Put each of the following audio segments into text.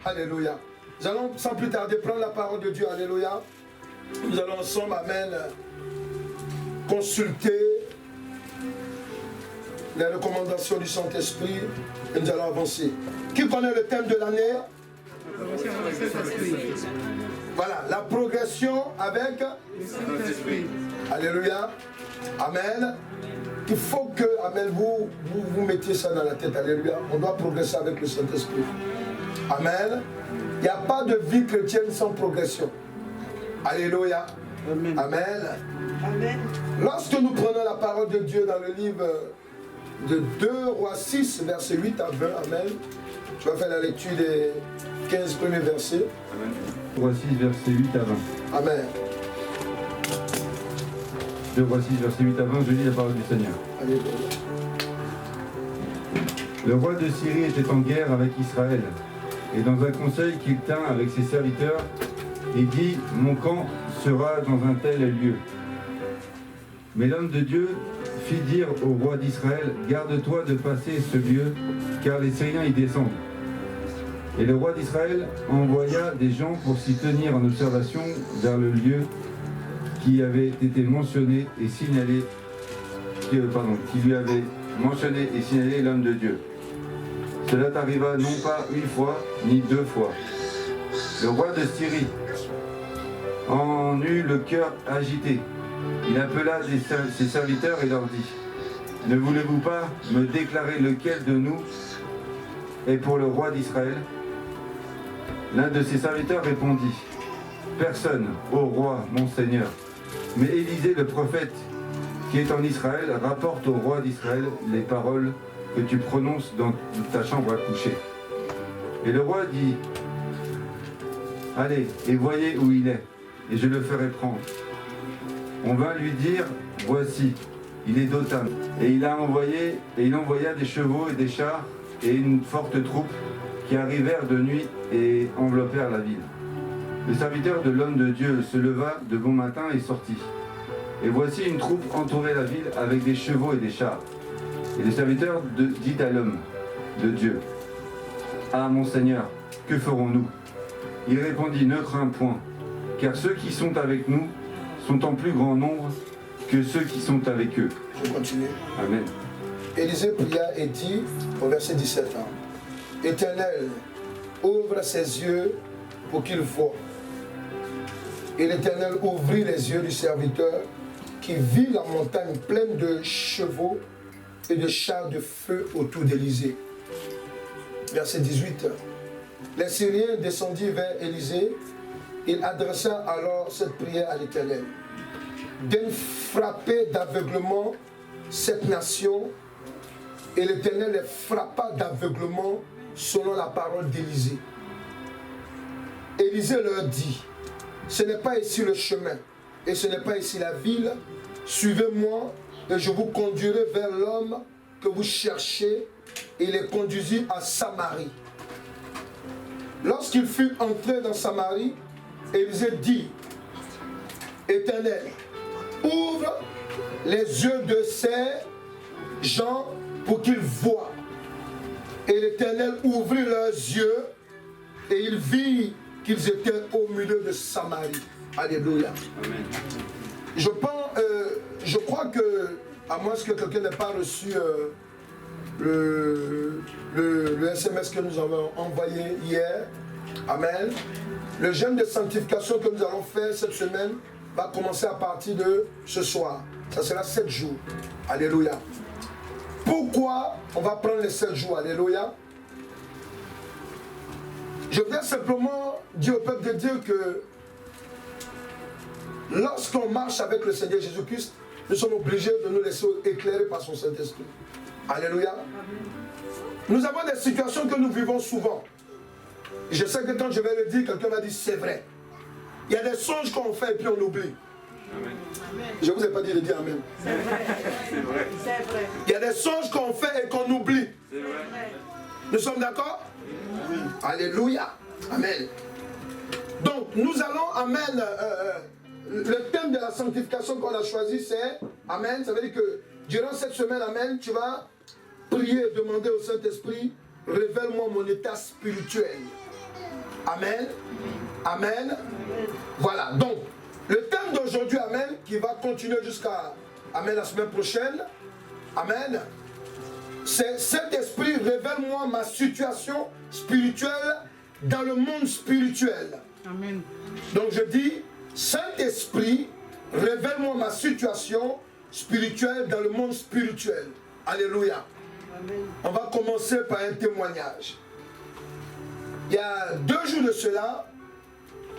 Alléluia. Nous allons sans plus tarder prendre la parole de Dieu. Alléluia. Nous allons ensemble, amen, consulter les recommandations du Saint-Esprit et nous allons avancer. Qui connaît le thème de l'année? Voilà, la progression avec le Saint-Esprit. Alléluia. Amen. Il faut que, amen, vous mettiez ça dans la tête. Alléluia. On doit progresser avec le Saint-Esprit. Amen. Il n'y a pas de vie chrétienne sans progression. Alléluia. Amen. Amen. Amen. Lorsque nous prenons la parole de Dieu dans le livre de 2 Rois 6, versets 8 à 20, amen. Je vais faire la lecture des 15 premiers versets. Amen. 2 Rois 6, versets 8 à 20. Amen. 2 Rois 6, versets 8 à 20, je lis la parole du Seigneur. Alléluia. Le roi de Syrie était en guerre avec Israël, et dans un conseil qu'il tint avec ses serviteurs, il dit « Mon camp sera dans un tel lieu ». Mais l'homme de Dieu fit dire au roi d'Israël « Garde-toi de passer ce lieu, car les Syriens y descendent ». Et le roi d'Israël envoya des gens pour s'y tenir en observation vers le lieu qui avait été mentionné et signalé, qui lui avait mentionné et signalé l'homme de Dieu. Cela t'arriva non pas une fois, ni 2 fois. Le roi de Syrie en eut le cœur agité. Il appela ses serviteurs et leur dit « Ne voulez-vous pas me déclarer lequel de nous est pour le roi d'Israël » L'un de ses serviteurs répondit « Personne, ô roi, mon Seigneur. Mais Élisée le prophète, qui est en Israël, rapporte au roi d'Israël les paroles que tu prononces dans ta chambre à coucher. » Et le roi dit « Allez, et voyez où il est, et je le ferai prendre. » On vint lui dire « Voici, il est Dothan. » Et il envoya des chevaux et des chars et une forte troupe qui arrivèrent de nuit et enveloppèrent la ville. Le serviteur de l'homme de Dieu se leva de bon matin et sortit. Et voici une troupe entourait la ville avec des chevaux et des chars. Et le serviteur dit à l'homme de Dieu, « Ah, mon Seigneur, que ferons-nous » Il répondit, « Ne crains point, car ceux qui sont avec nous sont en plus grand nombre que ceux qui sont avec eux. » Je continue. Amen. Élisée pria et dit au verset 17 ans, « Éternel, ouvre ses yeux pour qu'il voie. » Et l'Éternel ouvrit les yeux du serviteur qui vit la montagne pleine de chevaux et de chars de feu autour d'Élisée. Verset 18. Les Syriens descendirent vers Élisée. Il adressa alors cette prière à l'Éternel. D'en frapper d'aveuglement cette nation, et l'Éternel les frappa d'aveuglement selon la parole d'Élisée. Élisée leur dit, ce n'est pas ici le chemin, et ce n'est pas ici la ville. Suivez-moi, et je vous conduirai vers l'homme que vous cherchez. Et il les conduisit à Samarie. Lorsqu'il fut entré dans Samarie, Élisée dit, Éternel, ouvre les yeux de ces gens pour qu'ils voient. Et l'Éternel ouvrit leurs yeux et il vit qu'ils étaient au milieu de Samarie. Alléluia. Amen. Je crois que, à moins que quelqu'un n'ait pas reçu le SMS que nous avons envoyé hier, amen, le jeûne de sanctification que nous allons faire cette semaine va commencer à partir de ce soir. Ça sera 7 jours. Alléluia. Pourquoi on va prendre les 7 jours? Alléluia. Je viens simplement dire au peuple de Dieu que lorsqu'on marche avec le Seigneur Jésus-Christ, nous sommes obligés de nous laisser éclairer par son Saint-Esprit. Alléluia. Nous avons des situations que nous vivons souvent. Je sais que quand je vais le dire, quelqu'un va dire c'est vrai. Il y a des songes qu'on fait et puis on oublie. Amen. Je ne vous ai pas dit de dire Amen. C'est vrai. C'est vrai. C'est vrai. Il y a des songes qu'on fait et qu'on oublie. C'est vrai. Nous sommes d'accord? Oui. Alléluia. Amen. Donc nous allons, Amen, le thème de la sanctification qu'on a choisi c'est Amen. Ça veut dire que durant cette semaine, Amen, tu vas prier et demander au Saint-Esprit, révèle-moi mon état spirituel. Amen. Amen. Voilà. Donc, le thème d'aujourd'hui, Amen, qui va continuer jusqu'à Amen la semaine prochaine. Amen. C'est Saint-Esprit, révèle-moi ma situation spirituelle dans le monde spirituel. Amen. Donc je dis, Saint-Esprit, révèle-moi ma situation spirituelle dans le monde spirituel. Alléluia. Amen. On va commencer par un témoignage. Il y a 2 jours de cela,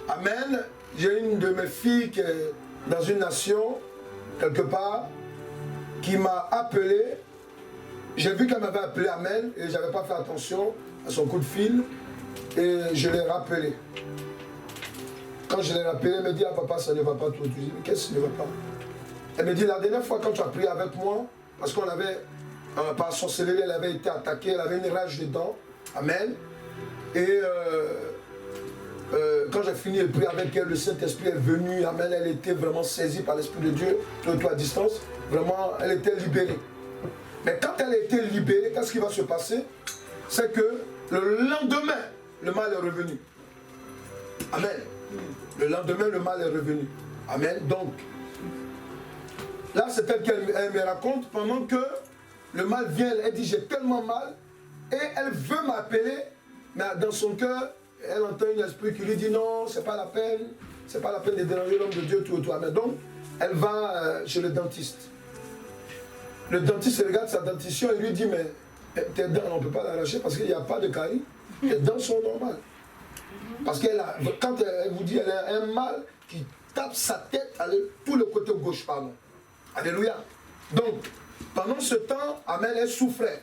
Amen, j'ai une de mes filles qui est dans une nation, quelque part, qui m'a appelé. J'ai vu qu'elle m'avait appelé, Amen, et je n'avais pas fait attention à son coup de fil, et je l'ai rappelé. Quand je l'ai rappelé, elle me dit, ah papa, ça ne va pas tout. Je dis, mais qu'est-ce qui ne va pas? Elle me dit, la dernière fois quand tu as prié avec moi, parce qu'on avait, par son cellulaire, elle avait été attaquée, elle avait une rage dedans, Amen. Et quand j'ai fini de prier avec elle, le Saint-Esprit est venu, Amen, elle était vraiment saisie par l'Esprit de Dieu, de toi à distance, vraiment, elle était libérée. Mais quand elle a été libérée, qu'est-ce qui va se passer? C'est que le lendemain, le mal est revenu. Amen. Le lendemain, le mal est revenu. Amen. Donc, là, c'est elle qu'elle me raconte pendant que le mal vient, elle dit, j'ai tellement mal, et elle veut m'appeler, mais dans son cœur, elle entend un esprit qui lui dit, non, c'est pas la peine de déranger l'homme de Dieu, tout. Amen. Donc, elle va chez le dentiste. Le dentiste regarde sa dentition et lui dit, mais tes dents, on ne peut pas l'arracher parce qu'il n'y a pas de carie. Tes dents sont normales. Parce qu'elle a, quand elle vous dit, elle a un mal qui tape sa tête, tout le côté gauche, pardon. Alléluia. Donc, pendant ce temps, Amen, elle souffrait.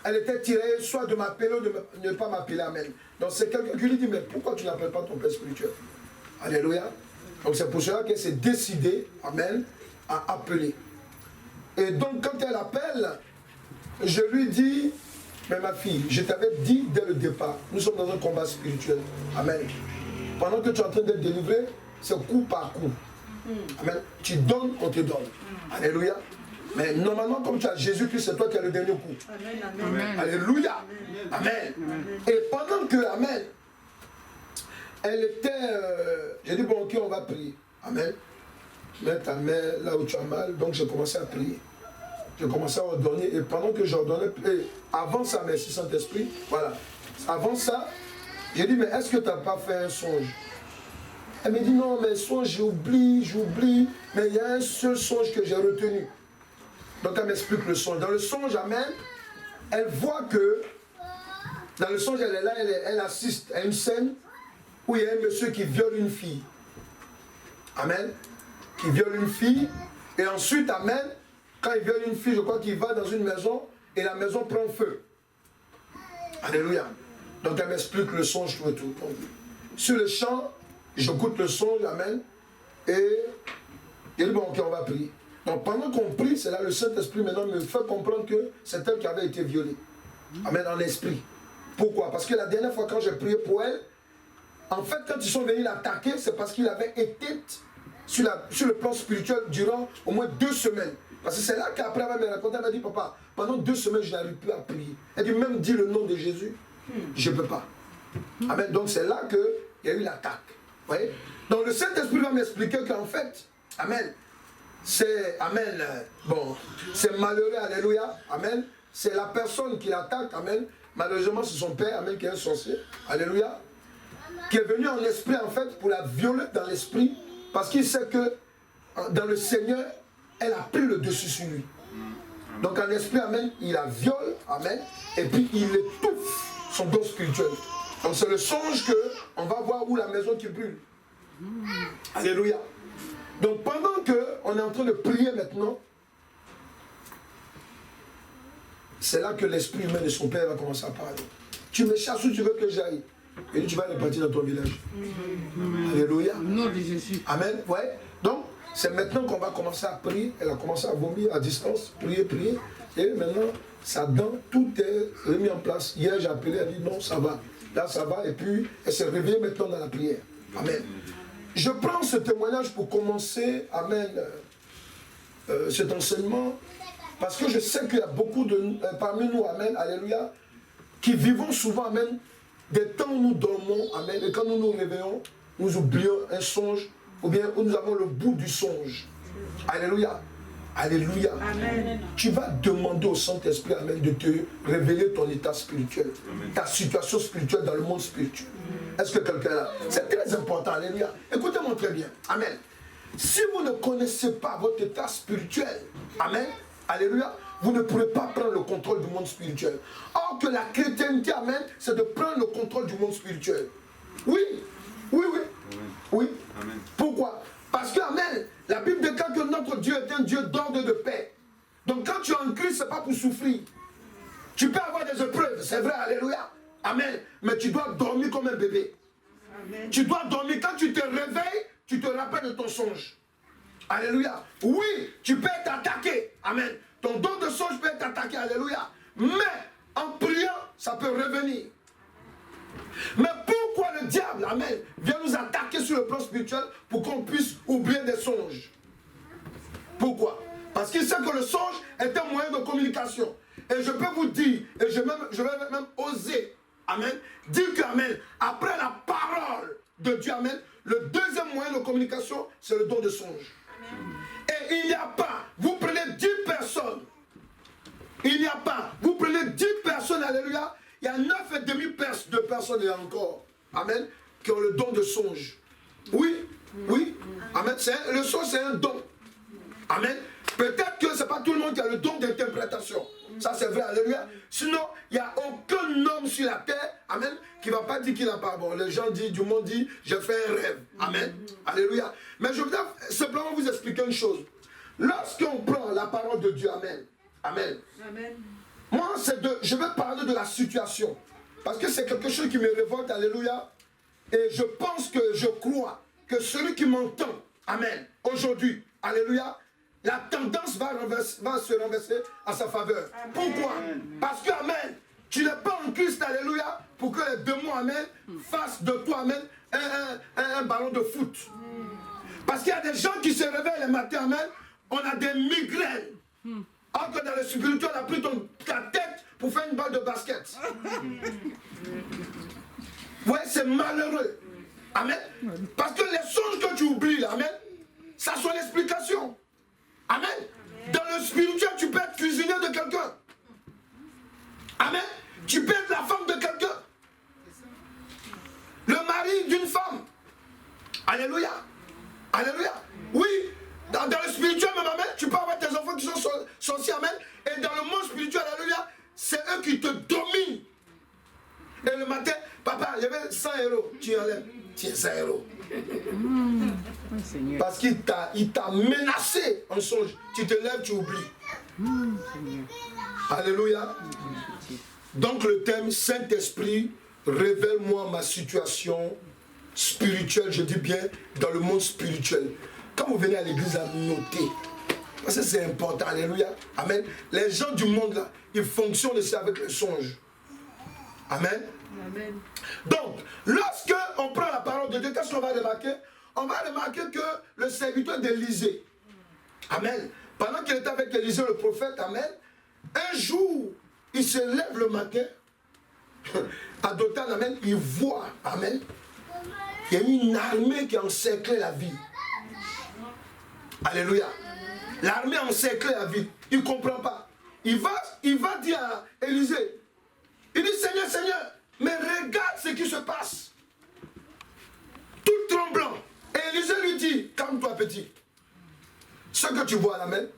Elle était tirée soit de m'appeler ou de ne pas m'appeler, Amen. Donc c'est quelqu'un qui lui dit, mais pourquoi tu n'appelles pas ton Père spirituel? Alléluia. Donc c'est pour cela qu'elle s'est décidée, Amen, à appeler. Et donc quand elle appelle, je lui dis, mais ma fille, je t'avais dit dès le départ, nous sommes dans un combat spirituel. Amen. Pendant que tu es en train d'être délivré, c'est coup par coup. Amen. Tu donnes, on te donne. Alléluia. Mais normalement, comme tu as Jésus-Christ, c'est toi qui as le dernier coup. Amen. Amen. Alléluia. Amen. Et pendant que, Amen, elle était, j'ai dit, bon, ok, on va prier. Amen. Mets ta main là où tu as mal. Donc j'ai commencé à prier. J'ai commencé à ordonner. Et pendant que j'ordonnais, avant ça, merci Saint-Esprit, voilà. Avant ça, j'ai dit, mais est-ce que tu n'as pas fait un songe? Elle me dit, non, mais songe, j'oublie. Mais il y a un seul songe que j'ai retenu. Donc elle m'explique le songe. Dans le songe, Amen, elle voit que, dans le songe, elle est là, elle assiste à une scène où il y a un monsieur qui viole une fille. Amen. Qui viole une fille. Et ensuite, Amen, quand il viole une fille, je crois qu'il va dans une maison et la maison prend feu. Alléluia. Donc elle m'explique le songe, tout et tout. Donc, sur le champ, j'écoute le songe, Amen. Et il dit, bon, ok, on va prier. Donc pendant qu'on prie, c'est là le Saint-Esprit maintenant me fait comprendre que c'est elle qui avait été violée. Amen, en esprit. Pourquoi? Parce que la dernière fois quand j'ai prié pour elle, en fait, quand ils sont venus l'attaquer, c'est parce qu'il avait été sur le plan spirituel durant au moins 2 semaines. Parce que c'est là qu'après elle m'a raconté, elle m'a dit, papa, pendant 2 semaines, je n'arrive plus à prier. Elle dit, même dit le nom de Jésus, je ne peux pas. Amen. Donc c'est là qu'il y a eu l'attaque. Vous voyez? Donc le Saint-Esprit va m'expliquer qu'en fait, Amen, c'est, Amen, bon, c'est malheureux, Alléluia, Amen, c'est la personne qui l'attaque, Amen, malheureusement c'est son père, Amen, qui est un sorcier, Alléluia, qui est venu en esprit, en fait, pour la violer dans l'esprit, parce qu'il sait que dans le Seigneur, elle a pris le dessus sur lui. Donc en esprit, Amen, il la viole, Amen, et puis il étouffe son don spirituel. Donc c'est le songe qu'on va voir où la maison qui brûle. Alléluia. Donc pendant qu'on est en train de prier maintenant, c'est là que l'esprit humain de son père va commencer à parler. Tu me chasses où tu veux que j'aille. Et tu vas repartir dans ton village. Alléluia. Au nom de Jésus. Amen. Ouais. Donc, c'est maintenant qu'on va commencer à prier. Elle a commencé à vomir à distance, prier. Et maintenant, sa dent, tout est remis en place. Hier, j'ai appelé, elle dit non, ça va. Là, ça va. Et puis, elle s'est réveillée maintenant dans la prière. Amen. Je prends ce témoignage pour commencer, Amen, cet enseignement, parce que je sais qu'il y a beaucoup de parmi nous, Amen, Alléluia, qui vivons souvent, Amen, des temps où nous dormons, amen, et quand nous nous réveillons, nous oublions un songe, ou bien où nous avons le bout du songe. Alléluia. Alléluia. Amen. Tu vas demander au Saint-Esprit, amen, de te révéler ton état spirituel, ta situation spirituelle dans le monde spirituel. Est-ce que quelqu'un est là? C'est très important, alléluia. Écoutez-moi très bien. Amen. Si vous ne connaissez pas votre état spirituel, amen, alléluia, vous ne pourrez pas prendre le contrôle du monde spirituel. Or que la chrétienté, amen, c'est de prendre le contrôle du monde spirituel. Oui, oui, oui. Amen. Oui. Amen. Pourquoi? Parce que, amen, la Bible déclare que notre Dieu est un Dieu d'ordre et de paix. Donc quand tu es en Christ, ce n'est pas pour souffrir. Tu peux avoir des épreuves, c'est vrai, alléluia. Amen. Mais tu dois dormir comme un bébé. Amen. Tu dois dormir. Quand tu te réveilles, tu te rappelles de ton songe. Alléluia. Oui, tu peux être attaqué. Amen. Ton don de songe peut être attaqué. Alléluia. Mais en priant, ça peut revenir. Mais pourquoi le diable, amen, vient nous attaquer sur le plan spirituel pour qu'on puisse oublier des songes? Pourquoi? Parce qu'il sait que le songe est un moyen de communication. Et je peux vous dire, et je vais même oser, amen, dire que, amen, après la parole de Dieu, amen, le deuxième moyen de communication, c'est le don de songe. Et il n'y a pas, vous prenez 10 personnes, il n'y a pas, vous prenez 10 personnes, alléluia, il y a 9,5 de personnes, et encore, amen, qui ont le don de songe. Oui, oui, amen, le songe c'est un don. Amen. Peut-être que ce n'est pas tout le monde qui a le don d'interprétation. Ça c'est vrai, alléluia. Sinon, il n'y a aucun homme sur la terre, amen, qui ne va pas dire qu'il n'a pas. Bon, les gens disent, du monde dit, j'ai fait un rêve. Amen. Alléluia. Mais je voudrais simplement vous expliquer une chose. Lorsqu'on prend la parole de Dieu, amen. Amen. Amen. Moi, je vais parler de la situation. Parce que c'est quelque chose qui me révolte, alléluia. Et je pense que, je crois que celui qui m'entend, amen, aujourd'hui, alléluia, la tendance va se renverser à sa faveur. Amen. Pourquoi? Parce que, amen, tu n'es pas en Christ, alléluia, pour que les démons, amen, fassent de toi, amen, un ballon de foot. Parce qu'il y a des gens qui se réveillent le matin, amen, on a des migraines. Alors que dans le spirituel, on a pris ta tête pour faire une balle de basket. Ouais, c'est malheureux. Amen. Parce que les songes que tu oublies, là, amen, ça soit l'explication. Amen. Dans le spirituel, tu peux être cuisinier de quelqu'un. Amen. Tu peux être la femme de quelqu'un. Le mari d'une femme. Alléluia. Alléluia. Oui. Dans le spirituel, même, amen, tu peux avoir tes enfants qui sont sorciers, amen. Et dans le monde spirituel, alléluia, c'est eux qui te dominent. Et le matin, papa, il y avait 100 euros. Tu enlèves. Tiens, 100 euros. Parce qu'il t'a menacé en songe. Tu te lèves, tu oublies. Alléluia. Donc le thème Saint-Esprit, révèle-moi ma situation spirituelle, je dis bien dans le monde spirituel. Quand vous venez à l'église, à noter. Parce que c'est important, alléluia. Amen. Les gens du monde là, ils fonctionnent aussi avec les songes. Amen. Amen. Donc, lorsque on prend la parole de Dieu, qu'est-ce qu'on va remarquer? On va remarquer que le serviteur d'Élisée, amen, pendant qu'il était avec Élisée le prophète, amen, un jour, il se lève le matin, à Dothan, amen, il voit, amen, il y a une armée qui a encerclé la ville. Alléluia. L'armée a encerclé la ville. Il ne comprend pas. Il va dire à Élisée, il dit, Seigneur, Seigneur, mais regarde ce qui se passe. Tout tremblant. Et Élisée lui dit, calme-toi petit. Ce que tu vois, amen.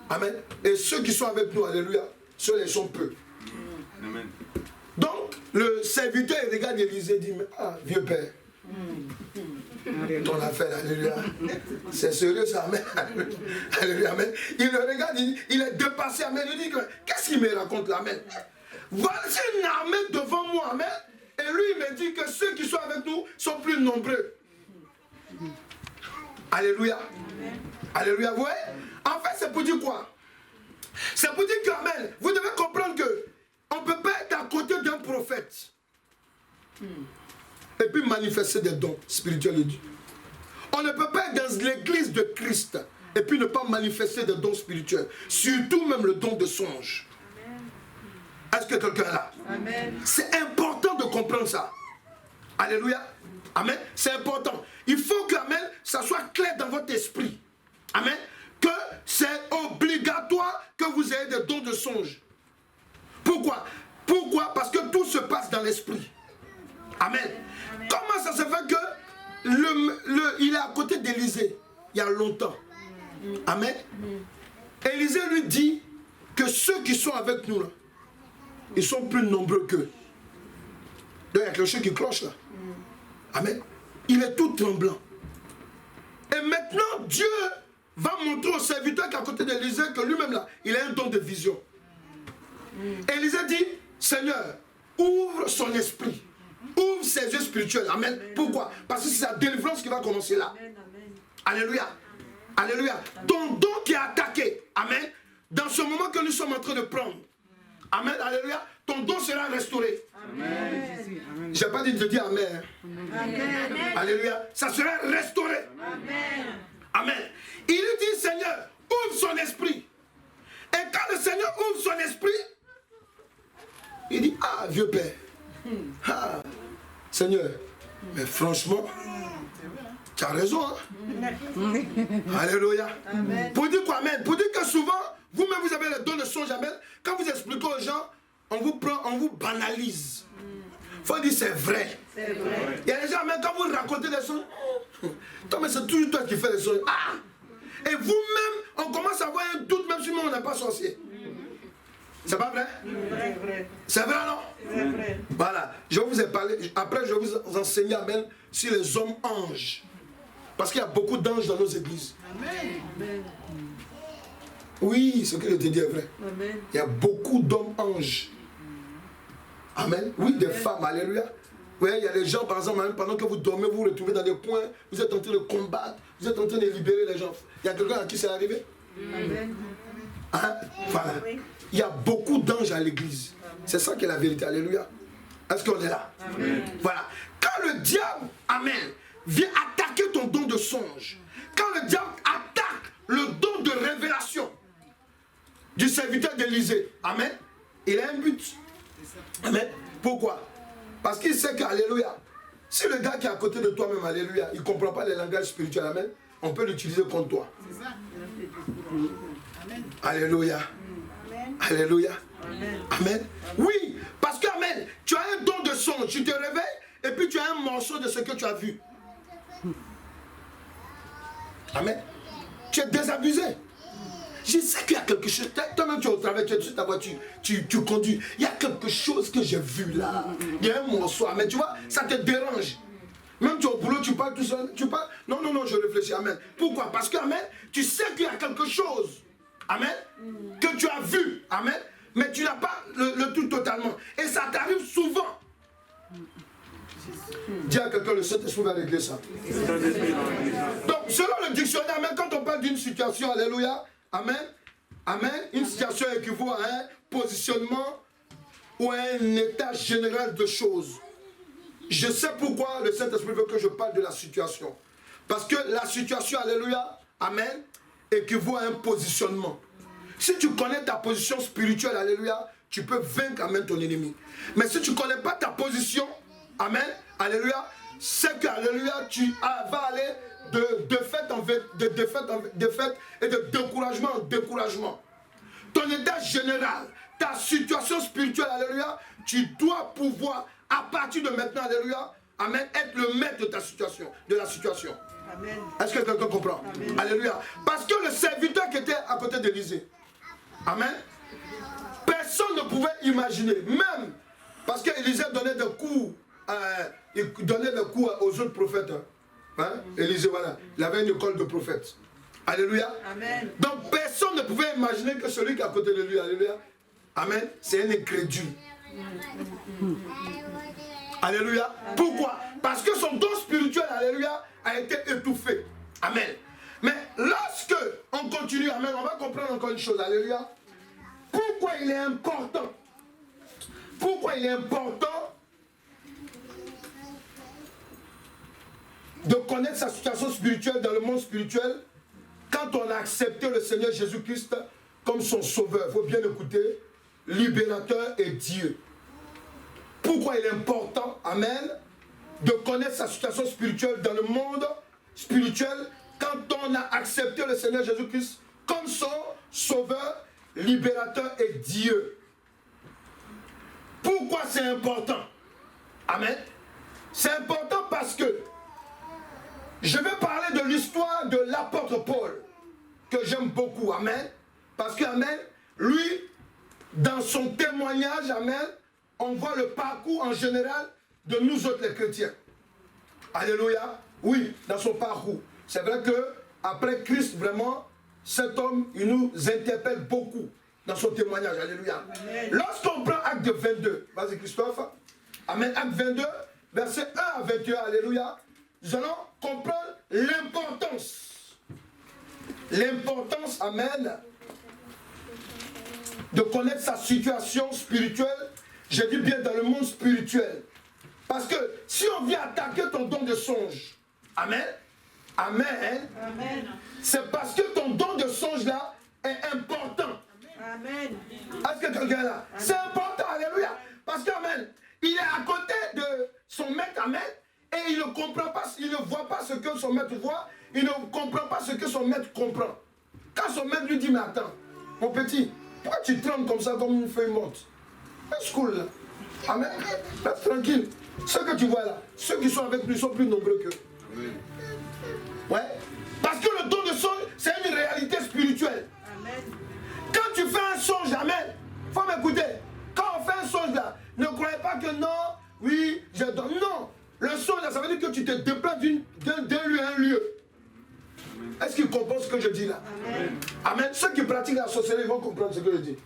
Amen. Et ceux qui sont avec nous, alléluia, ceux-là sont peu. Amen. Donc, le serviteur, il regarde Élisée et dit, ah, vieux père, ton affaire, alléluia, c'est sérieux ça, amen. Alléluia, amen. Il le regarde, il est dépassé, amen. Il dit, qu'est-ce qu'il me raconte là, amen? Voici une armée devant moi, amen. Et lui, il me dit que ceux qui sont avec nous sont plus nombreux. Alléluia. Alléluia, vous voyez? En fait, c'est pour dire quoi? C'est pour dire que, amen, vous devez comprendre que on ne peut pas être à côté d'un prophète et puis manifester des dons spirituels de Dieu. On ne peut pas être dans l'église de Christ et puis ne pas manifester des dons spirituels. Surtout même le don de songe. Est-ce que quelqu'un est là? C'est important de comprendre ça. Alléluia. Amen. C'est important. Il faut que, amen, ça soit clair dans votre esprit. Amen. Que c'est obligatoire que vous ayez des dons de songe. Pourquoi? Pourquoi? Parce que tout se passe dans l'esprit. Amen. Comment ça se fait que il est à côté d'Élisée il y a longtemps? Amen. Élisée lui dit que ceux qui sont avec nous là, ils sont plus nombreux qu'eux. Donc il y a quelque chose qui cloche là. Amen. Il est tout tremblant. Et maintenant Dieu va montrer au serviteur qui est à côté d'Élisée que lui-même là, il a un don de vision. Élisée dit, Seigneur, ouvre son esprit. Ouvre ses yeux spirituels. Amen. Pourquoi? Parce que c'est sa délivrance qui va commencer là. Alléluia. Alléluia. Ton don qui est attaqué. Amen. Dans ce moment que nous sommes en train de prendre. Amen. Alléluia. Ton don sera restauré. Amen. Je n'ai pas dit de dire Amen. Amen. Alléluia. Ça sera restauré. Amen. Amen. Il lui dit, Seigneur, ouvre son esprit. Et quand le Seigneur ouvre son esprit, il dit, ah, vieux père. Ah, Seigneur, mais franchement, tu as raison. Hein? Alléluia. Amen. Pour dire quoi, amen? Pour dire que souvent, vous-même, vous avez le don de songe, amen. Quand vous expliquez aux gens, on vous prend, on vous banalise. Il faut dire c'est vrai. C'est vrai. Il y a des gens, amen, quand vous racontez des songes, toi, mais c'est toujours toi qui fais les songes. Ah! Et vous-même, on commence à avoir un doute, même si nous, on n'est pas sorcier. C'est pas vrai? C'est vrai, non? C'est vrai. Voilà. Je vous ai parlé. Après, je vais vous enseigner, amen, sur les hommes anges. Parce qu'il y a beaucoup d'anges dans nos églises. Amen. Oui, ce que je te dis est vrai. Amen. Il y a beaucoup d'hommes anges. Amen. Oui, des femmes. Alléluia. Oui, il y a des gens, par exemple, même pendant que vous dormez, vous vous retrouvez dans des coins, vous êtes en train de combattre, vous êtes en train de libérer les gens. Il y a quelqu'un à qui c'est arrivé? Amen. Hein? Voilà. Il y a beaucoup d'anges à l'église. C'est ça qui est la vérité. Alléluia. Est-ce qu'on est là? Amen. Voilà. Quand le diable, amen, vient attaquer ton don de songe, quand le diable attaque le don de révélation du serviteur d'Élisée, amen, il a un but. Amen. Pourquoi? Parce qu'il sait que, alléluia, si le gars qui est à côté de toi-même, alléluia, il ne comprend pas les langages spirituels, amen, on peut l'utiliser contre toi. C'est ça. Amen. Alléluia. Amen. Alléluia. Amen. Amen. Oui, parce que, amen, tu as un don de songe, tu te réveilles et puis tu as un morceau de ce que tu as vu. Amen. Tu es désabusé. Je sais qu'il y a quelque chose. Toi-même, tu es au travail, tu es sur ta voiture, tu conduis. Il y a quelque chose que j'ai vu là. Il y a un morceau. Amen. Tu vois, ça te dérange. Même tu es au boulot, tu parles tout seul. Tu parles. Non, non, non, je réfléchis. Amen. Pourquoi? Parce que, amen, tu sais qu'il y a quelque chose. Amen. Que tu as vu. Amen. Mais tu n'as pas le tout totalement. Et ça t'arrive souvent. Dis à quelqu'un, le Saint-Esprit va régler ça. Donc, selon le dictionnaire, amen, quand on parle d'une situation, alléluia, amen, amen, une situation équivaut à un positionnement ou à un état général de choses. Je sais pourquoi le Saint-Esprit veut que je parle de la situation. Parce que la situation, alléluia, amen, équivaut à un positionnement. Si tu connais ta position spirituelle, alléluia, tu peux vaincre, amen, ton ennemi. Mais si tu ne connais pas ta position, amen, alléluia, c'est que, alléluia, tu vas aller de défaite en défaite et de découragement en découragement. Ton état général, ta situation spirituelle, alléluia, tu dois pouvoir, à partir de maintenant, alléluia, amen, être le maître de ta situation, de la situation. Amen. Est-ce que quelqu'un comprend? Amen. Alléluia. Parce que le serviteur qui était à côté d'Élisée, amen, personne ne pouvait imaginer, même parce qu'Élisée donnait des cours, il donnait des cours aux autres prophètes. Hein? Élisée, voilà, il avait une école de prophètes. Alléluia. Amen. Donc personne ne pouvait imaginer que celui qui est à côté de lui, alléluia, amen, c'est un incrédule. Alléluia. Pourquoi? Parce que son don spirituel, alléluia, a été étouffé. Amen. Mais lorsque on continue, amen, on va comprendre encore une chose, alléluia. Pourquoi il est important? Pourquoi il est important de connaître sa situation spirituelle dans le monde spirituel quand on a accepté le Seigneur Jésus-Christ comme son sauveur? Il faut bien écouter, libérateur et Dieu. pourquoi il est important, amen, de connaître sa situation spirituelle dans le monde spirituel quand on a accepté le Seigneur Jésus-Christ comme son sauveur, libérateur et Dieu. Pourquoi c'est important? Amen. C'est important parce que je vais parler de l'histoire de l'apôtre Paul, que j'aime beaucoup, amen. Parce que, amen, lui, dans son témoignage, amen, on voit le parcours en général de nous autres les chrétiens. Alléluia. Oui, dans son parcours. C'est vrai que après Christ, vraiment, cet homme, il nous interpelle beaucoup dans son témoignage. Alléluia. Lorsqu'on prend Acte 22, vas-y Christophe. Amen. Acte 22, verset 1 à 21. Alléluia. Nous allons comprendre l'importance. L'importance, amen, de connaître sa situation spirituelle. Je dis bien dans le monde spirituel. Parce que si on vient attaquer ton don de songe, amen, amen, amen. C'est parce que ton don de songe là est important. Amen. Est-ce que quelqu'un est là? C'est important, alléluia. Parce que, amen, il est à côté de son maître, amen, et il ne comprend pas, il ne voit pas ce que son maître voit, il ne comprend pas ce que son maître comprend. Quand son maître lui dit, mais attends, mon petit, pourquoi tu trembles comme ça, comme une feuille morte? Reste cool là. Amen. Reste tranquille. Ceux que tu vois là, ceux qui sont avec lui sont plus nombreux qu'eux. Ouais. Parce que le don de songe, c'est une réalité spirituelle. Amen. Quand tu fais un songe, amen, faut m'écouter. Quand on fait un songe là, ne croyez pas que non, oui, je donne. Non. Le songe là, ça veut dire que tu te déplaces d'un lieu à un lieu. Est-ce qu'ils comprennent ce que je dis là? Amen. Amen. Ceux qui pratiquent la sorcellerie vont comprendre ce que je dis.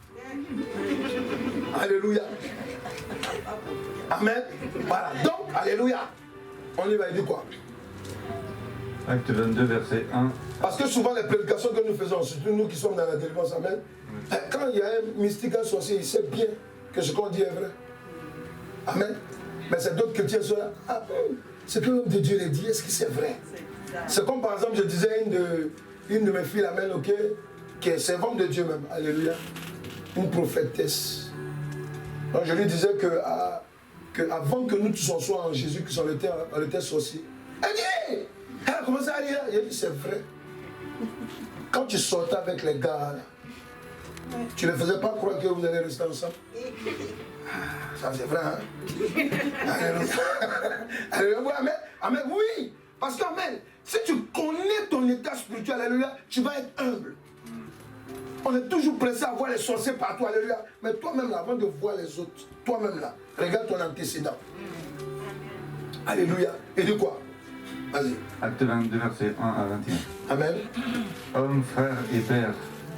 Alléluia. Amen. Voilà. Donc, alléluia. On y va, il dit quoi? Acte 22, verset 1. Parce que souvent les prédications que nous faisons, surtout nous qui sommes dans la délivrance, amen, quand il y a un mystique, un sorcier, il sait bien que ce qu'on dit est vrai. Amen. Mais c'est d'autres chrétiens qui sont là. Ah, ce que l'homme de Dieu l'a dit, est-ce que c'est vrai? C'est comme par exemple, je disais à une de mes filles, amen, ok, qui est servante de Dieu même, alléluia, une prophétesse. Donc je lui disais que avant que nous tous en soyons en Jésus, qui sont le était sorcier, elle dit, elle a commencé à dire, il a dit, c'est vrai. Quand tu sortais avec les gars, là, tu ne les faisais pas croire que vous allez rester ensemble. Ça c'est vrai, hein? Alléluia. Alléluia. Amen. Amen. Oui. Parce que, amen, si tu connais ton état spirituel, alléluia, tu vas être humble. On est toujours pressé à voir les sorciers partout, alléluia. Mais toi-même, là, avant de voir les autres, toi-même, là, regarde ton antécédent. Alléluia. Et de quoi? Vas-y. Acte 22, verset 1 à 21. Amen. Hommes, frères et pères,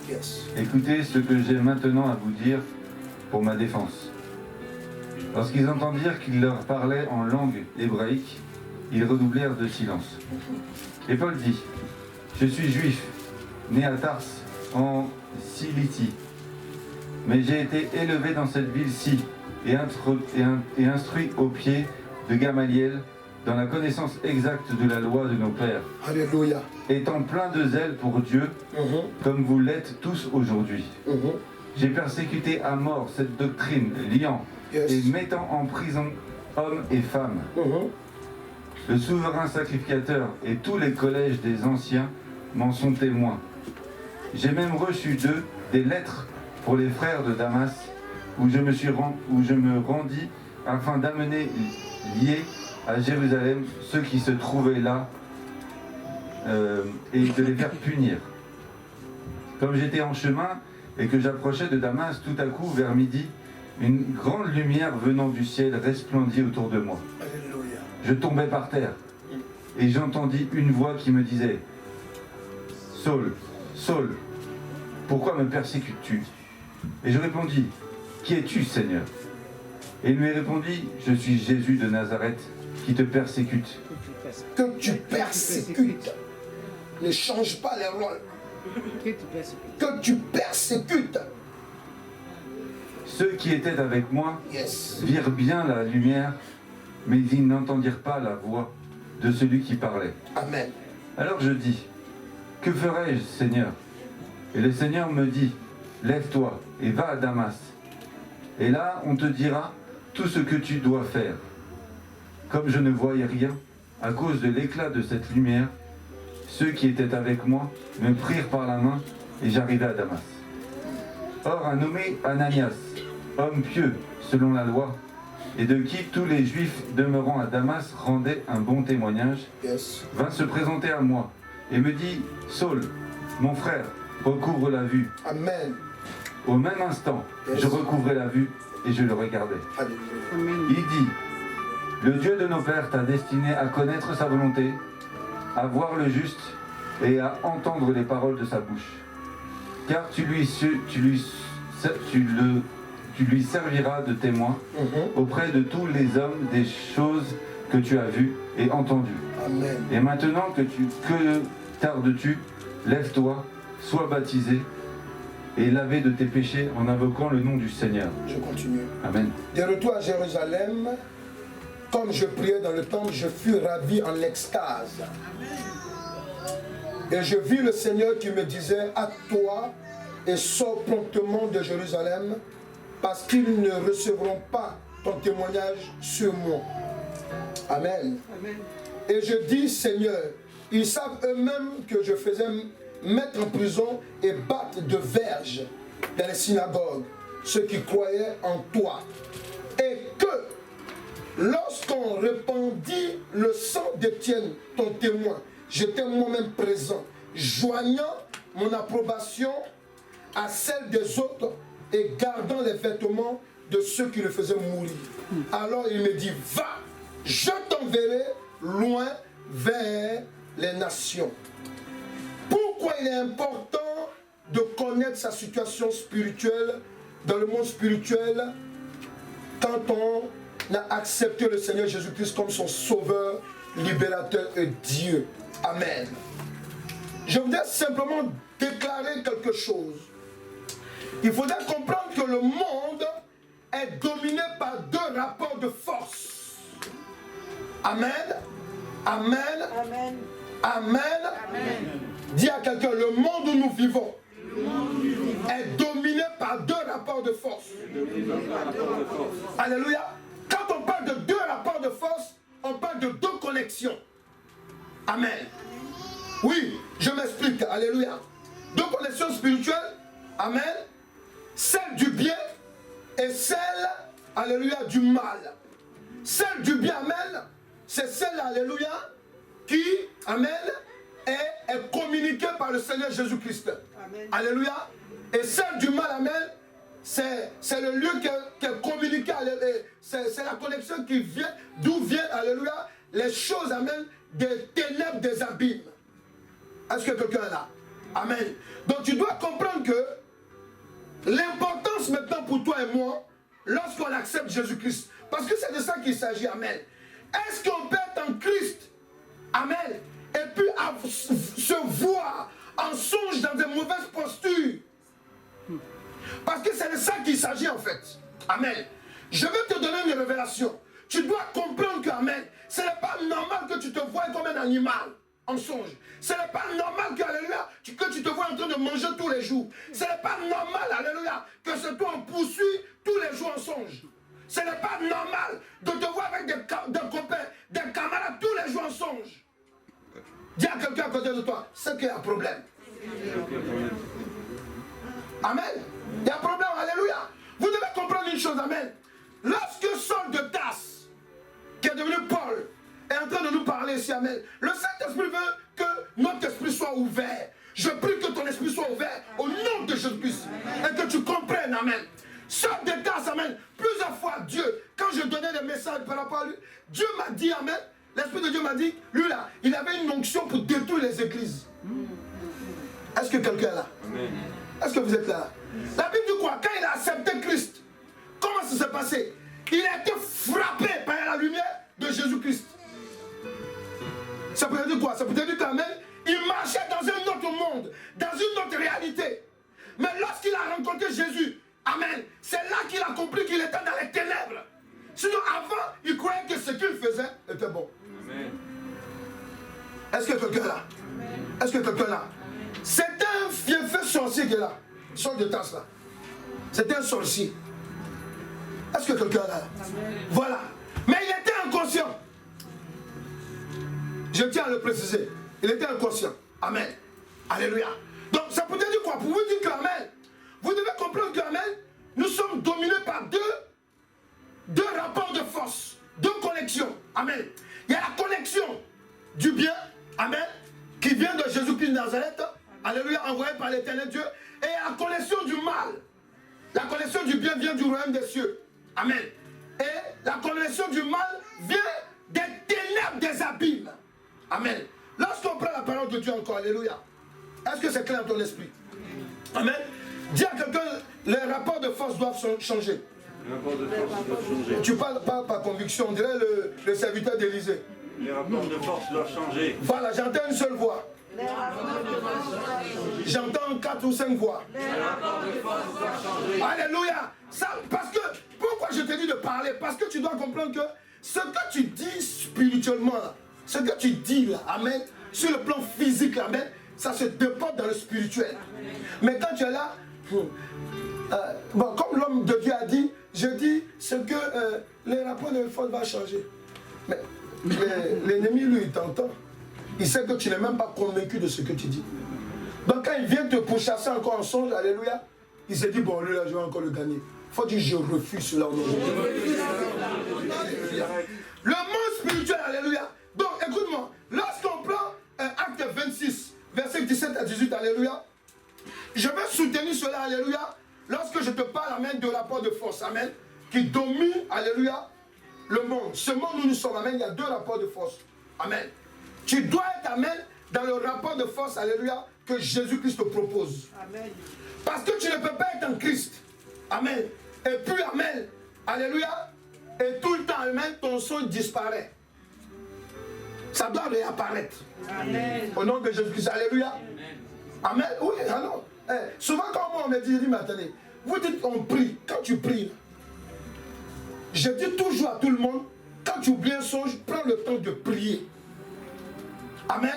Yes. écoutez ce que j'ai maintenant à vous dire pour ma défense. Lorsqu'ils entendirent qu'il leur parlait en langue hébraïque, ils redoublèrent de silence. Et Paul dit, je suis juif, né à Tars, en Cilicie, mais j'ai été élevé dans cette ville-ci et instruit au pied de Gamaliel dans la connaissance exacte de la loi de nos pères. Alléluia. Étant plein de zèle pour Dieu, comme vous l'êtes tous aujourd'hui. J'ai persécuté à mort cette doctrine, liant et mettant en prison hommes et femmes. Le souverain sacrificateur et tous les collèges des anciens m'en sont témoins. J'ai même reçu d'eux des lettres pour les frères de Damas, où je me rendis afin d'amener liés à Jérusalem ceux qui se trouvaient là et de les faire punir. Comme j'étais en chemin et que j'approchais de Damas, tout à coup, vers midi, une grande lumière venant du ciel resplendit autour de moi. Alléluia. Je tombais par terre et j'entendis une voix qui me disait « Saul, Saul, pourquoi me persécutes-tu » Et je répondis « Qui es-tu, Seigneur » Et il me répondit « Je suis Jésus de Nazareth qui te persécute. » Que tu persécutes. Ne change pas les rôles. Que tu persécutes. Ceux qui étaient avec moi Yes. virent bien la lumière, mais ils n'entendirent pas la voix de celui qui parlait. Amen. Alors je dis, que ferai-je, Seigneur? Et le Seigneur me dit, lève-toi et va à Damas. Et là, on te dira tout ce que tu dois faire. Comme je ne voyais rien, à cause de l'éclat de cette lumière, ceux qui étaient avec moi me prirent par la main et j'arrivai à Damas. Or, un nommé Ananias, homme pieux selon la loi, et de qui tous les Juifs demeurant à Damas rendaient un bon témoignage, vint se présenter à moi et me dit, Saul, mon frère, recouvre la vue. Amen. Au même instant, je recouvrais la vue et je le regardais. Amen. Il dit, le Dieu de nos pères t'a destiné à connaître sa volonté, à voir le juste et à entendre les paroles de sa bouche. Car tu lui serviras de témoin auprès de tous les hommes des choses que tu as vues et entendues. Amen. Et maintenant que tardes-tu, lève-toi, sois baptisé et lavé de tes péchés en invoquant le nom du Seigneur. Je continue. Amen. De retour à Jérusalem, comme je priais dans le temple, je fus ravi en extase. Et je vis le Seigneur qui me disait, hâte-toi et sors promptement de Jérusalem, parce qu'ils ne recevront pas ton témoignage sur moi. Amen. Amen. Et je dis, Seigneur, ils savent eux-mêmes que je faisais mettre en prison et battre de verges dans les synagogues ceux qui croyaient en toi. Et que lorsqu'on répandit le sang d'Étienne, ton témoin, j'étais moi-même présent, joignant mon approbation à celle des autres et gardant les vêtements de ceux qui le faisaient mourir. Alors il me dit, va, je t'enverrai loin vers les nations. Pourquoi il est important de connaître sa situation spirituelle dans le monde spirituel quand on a accepté le Seigneur Jésus-Christ comme son sauveur, libérateur et Dieu. Amen. Je voudrais simplement déclarer quelque chose. Il faudrait comprendre que le monde est dominé par deux rapports de force. Amen. Amen. Amen. Amen. Amen. Dis à quelqu'un, le monde où nous vivons est dominé par deux rapports de force. Alléluia. Quand on parle de deux rapports de force, on parle de deux connexions. Amen. Oui, je m'explique. Alléluia. Deux connexions spirituelles. Amen. Celle du bien et celle, alléluia, du mal. Celle du bien, amen, c'est celle, alléluia, qui, amen, est communiquée par le Seigneur Jésus-Christ. Alléluia. Et celle du mal, amen, c'est le lieu qui est communiqué, c'est la connexion qui vient, d'où viennent, alléluia, les choses, amen, des ténèbres, des abîmes. Est-ce que quelqu'un est là? Amen. Donc tu dois comprendre que l'importance maintenant pour toi et moi, lorsqu'on accepte Jésus-Christ, parce que c'est de ça qu'il s'agit, amen. Est-ce qu'on peut être en Christ, amen, et puis se voir en songe dans de mauvaises postures? Parce que c'est de ça qu'il s'agit en fait. Amen. Je vais te donner une révélation. Tu dois comprendre que, amen, ce n'est pas normal que tu te vois comme un animal en songe. Ce n'est pas normal que, alléluia, que tu te vois en train de manger tous les jours. Ce n'est pas normal, alléluia, que ce toi on poursuit tous les jours en songe. Ce n'est pas normal de te voir avec des copains, des camarades tous les jours en songe. Dis à quelqu'un à côté de toi, c'est qu'il y a un problème. Amen. Il y a un problème, alléluia. Vous devez comprendre une chose, amen. Lorsque Saul de Tarse, qui est devenu Paul, est en train de nous parler ici, amen, le Saint-Esprit veut que notre esprit soit ouvert. Je prie que ton esprit soit ouvert au nom de Jésus-Christ et que tu comprennes, amen. Saul de Tarse, amen, plusieurs fois Dieu, quand je donnais des messages par rapport à lui, Dieu m'a dit, amen, l'Esprit de Dieu m'a dit, lui là, il avait une onction pour détruire les églises. Est-ce que quelqu'un est là? Est-ce que vous êtes là? La Bible dit quoi? Quand il a accepté Christ, comment ça s'est passé? Il a été frappé par la lumière de Jésus-Christ. Ça peut dire quoi? Ça peut dire qu'amen, il marchait dans un autre monde, dans une autre réalité. Mais lorsqu'il a rencontré Jésus, amen, c'est là qu'il a compris qu'il était dans les ténèbres. Sinon avant, il croyait que ce qu'il faisait était bon. Amen. Est-ce que quelqu'un est là? Est-ce que quelqu'un est là? C'est un fiefeux sorcier qui est là. Saul de Tarse là. C'est un sorcier. Est-ce que quelqu'un est là? Voilà. Mais il était inconscient. Je tiens à le préciser. Il était inconscient. Amen. Alléluia. Donc ça peut dire quoi? Pour vous dire que Amen, vous devez comprendre que Amen, nous sommes dominés par deux rapports de force, deux connexions. Amen. Il y a la connexion du bien, Amen, qui vient de Jésus-Christ de Nazareth, Alléluia, envoyé par l'Éternel Dieu, et la connexion du mal. La connexion du bien vient du royaume des cieux. Amen. Et la connexion du mal vient des ténèbres des abîmes. Amen. Lorsqu'on prend la parole de Dieu encore, Alléluia, est-ce que c'est clair dans ton esprit? Amen. Dis à quelqu'un, les rapports de force doivent changer. Les rapports de force doivent changer. Tu parles pas par conviction, on dirait le serviteur d'Élysée. Les rapports de force doivent changer. Voilà, j'entends une seule voix. J'entends 4 ou 5 voix. Alléluia. Ça, parce que, pourquoi je te dis de parler? Parce que tu dois comprendre que ce que tu dis spirituellement, là, ce que tu dis là, amen, sur le plan physique, amen, ça se déporte dans le spirituel. Mais quand tu es là, bon, comme l'homme de Dieu a dit, je dis ce que les rapports de force vont changer. Mais l'ennemi, lui, il t'entend. Il sait que tu n'es même pas convaincu de ce que tu dis. Donc quand il vient te pourchasser encore en songe, alléluia, il se dit, bon, lui là, je vais encore le gagner. Il faut dire, je refuse cela au nom de Dieu. Le monde spirituel, alléluia. Donc, écoute-moi, lorsqu'on prend acte 26, verset 17 à 18, alléluia, je vais soutenir cela, alléluia, lorsque je te parle, amen, de rapport de force, amen, qui domine, alléluia, le monde. Ce monde où nous sommes, amen, il y a deux rapports de force. Amen. Tu dois être, amen, dans le rapport de force, alléluia, que Jésus-Christ te propose. Amen. Parce que tu ne peux pas être en Christ. Amen. Et puis, amen, alléluia, et tout le temps, amen, ton son disparaît. Ça doit réapparaître. Amen. Au nom de Jésus-Christ, alléluia. Amen. Oui, alors, souvent quand moi on me dit, mais attendez, vous dites qu'on prie, quand tu pries, je dis toujours à tout le monde, quand tu oublies un songe, prends le temps de prier. Amen.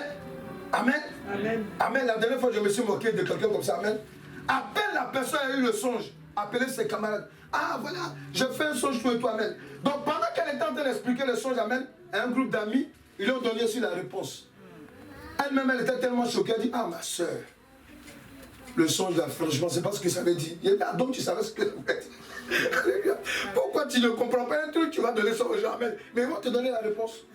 Amen. Amen. Amen. La dernière fois, je me suis moqué de quelqu'un comme ça. Amen. Appelle la personne qui a eu le songe. Appelez ses camarades. Ah, voilà, je fais un songe pour toi. Amen. Donc, pendant qu'elle était en train d'expliquer le songe, amen, à un groupe d'amis, ils lui ont donné aussi la réponse. Elle-même, elle était tellement choquée. Elle dit, ah, ma soeur, le songe, là, franchement, c'est pas ce que ça veut dire. Il dit, ah, donc tu savais ce que ça veut dire. Pourquoi tu ne comprends pas un truc, tu vas donner ça aux gens. Amen. Mais ils vont te donner la réponse.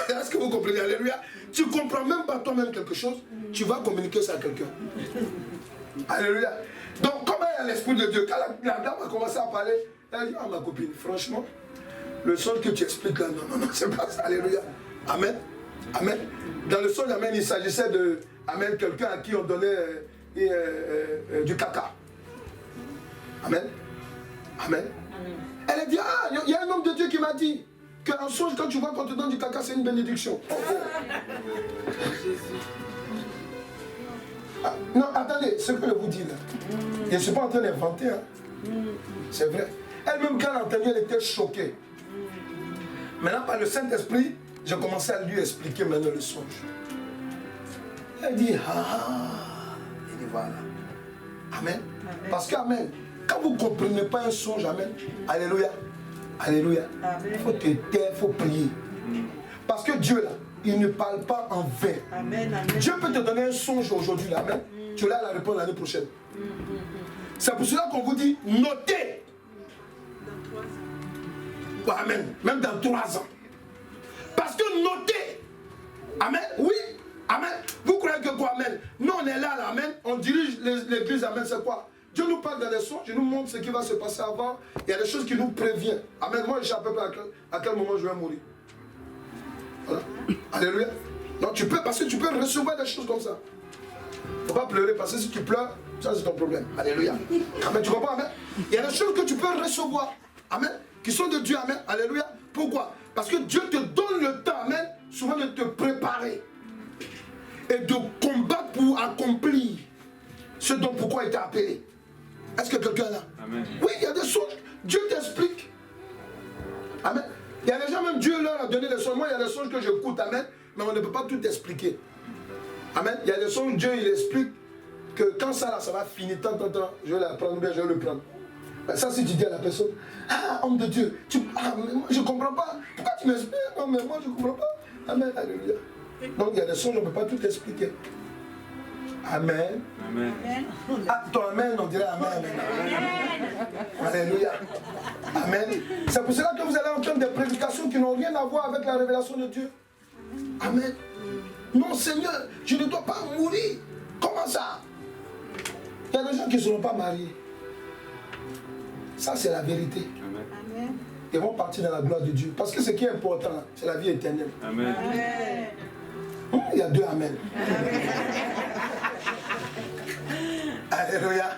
Est-ce que vous comprenez? Alléluia. Tu ne comprends même pas toi-même quelque chose, tu vas communiquer ça à quelqu'un. Alléluia. Donc, comme il y a l'Esprit de Dieu, quand la dame a commencé à parler, elle a dit, ah ma copine, franchement, le songe que tu expliques là, non, c'est pas ça. Alléluia. Amen. Amen. Dans le songe, amen, il s'agissait de, amen, quelqu'un à qui on donnait du caca. Amen. Amen. Elle a dit, ah, il y a un homme de Dieu qui m'a dit qu'en songe, quand tu vois qu'on te donne du caca, c'est une bénédiction. Oh, oh. Ah, non, attendez, ce que je vous dis là, je ne suis pas en train d'inventer. Hein. C'est vrai. Elle-même, quand elle a entendu, elle était choquée. Maintenant, par le Saint-Esprit, j'ai commencé à lui expliquer maintenant le songe. Elle dit, ah, il dit voilà. Amen. Amen. Parce que, amen, quand vous ne comprenez pas un songe, amen, alléluia, alléluia, il faut te taire, il faut prier. Parce que Dieu, là, il ne parle pas en vain. Amen, amen. Dieu peut te donner un songe aujourd'hui, là, amen. Tu l'as la réponse l'année prochaine. C'est pour cela qu'on vous dit, notez. Dans 3 ans. Amen. Même dans 3 ans. Parce que notez. Amen. Oui. Amen. Vous croyez que quoi, amen? Nous, on est là, amen. On dirige l'église, amen, c'est quoi? Dieu nous parle dans les songes, il nous montre ce qui va se passer avant. Il y a des choses qui nous préviennent. Amen. Moi, je ne sais à peu près à quel moment je vais mourir. Voilà. Alléluia. Donc tu peux, parce que tu peux recevoir des choses comme ça. Il ne faut pas pleurer, parce que si tu pleures, ça c'est ton problème. Alléluia. Amen. Tu comprends, amen? Il y a des choses que tu peux recevoir. Amen. Qui sont de Dieu, amen. Alléluia. Pourquoi? Parce que Dieu te donne le temps, amen, souvent de te préparer. Et de combattre pour accomplir ce dont pourquoi il t'a appelé. Est-ce que quelqu'un est là? Amen. Oui, il y a des choses. Dieu t'explique. Amen. Il y a des gens, même Dieu leur a donné des songes. Moi, il y a des songes que j'écoute, amen, mais on ne peut pas tout expliquer. Amen. Il y a des songes, Dieu, il explique que quand ça, là, ça va finir, tant, je vais la prendre, bien, je vais le prendre. Ben, ça, si tu dis à la personne, ah, homme de Dieu, mais moi, je ne comprends pas. Pourquoi tu m'expliques? Non, mais moi, je ne comprends pas. Amen, alléluia. Donc, il y a des choses, on ne peut pas tout expliquer. Amen. Amen. Ah, ton amen, on dirait amen. Alléluia. Amen. C'est pour cela que vous allez entendre des prédications qui n'ont rien à voir avec la révélation de Dieu. Amen. Non, Seigneur, je ne dois pas mourir. Comment ça? Il y a des gens qui ne seront pas mariés. Ça, c'est la vérité. Amen. Ils vont partir dans la gloire de Dieu. Parce que ce qui est important, c'est la vie éternelle. Amen. Il y a deux amen. Alléluia.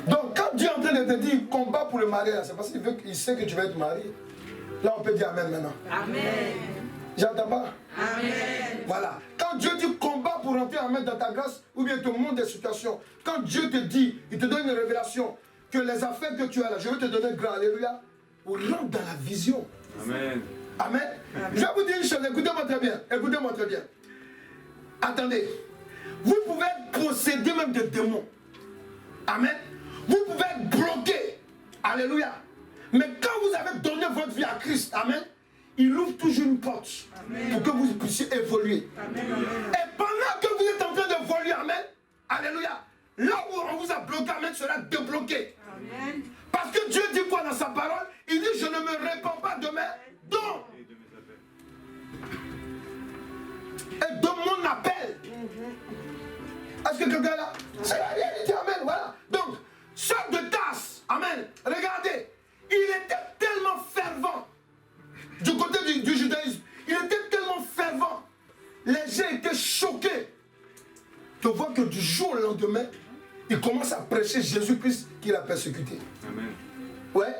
Donc, quand Dieu est en train de te dire combat pour le mariage, c'est parce qu'il sait que tu vas être marié. Là, on peut dire amen maintenant. Amen. J'entends pas? Amen. Voilà. Quand Dieu dit combat pour rentrer en main dans ta grâce, ou bien te montre des situations, quand Dieu te dit, il te donne une révélation, que les affaires que tu as là, je vais te donner grand, alléluia, ou rentre dans la vision. Amen. Amen. Je vais vous dire une chose, écoutez-moi très bien, écoutez-moi très bien. Attendez, vous pouvez être possédé même de démons. Amen. Vous pouvez être bloqué. Alléluia. Mais quand vous avez donné votre vie à Christ, amen, il ouvre toujours une porte. Amen. Pour que vous puissiez évoluer. Amen. Et pendant que vous êtes en train d'évoluer, amen, alléluia, là où on vous a bloqué, amen, sera débloqué. Amen. Parce que Dieu dit quoi dans sa parole? Il dit, je ne me répands pas de mes dons. Et de mon appel. Est-ce que quelqu'un là? C'est la réalité, amen, voilà. Donc, Saul de Tarse, amen, regardez, il était tellement fervent du côté du judaïsme, il était tellement fervent, les gens étaient choqués de voir que du jour au lendemain, il commence à prêcher Jésus-Christ qu'il a persécuté. Amen. Ouais,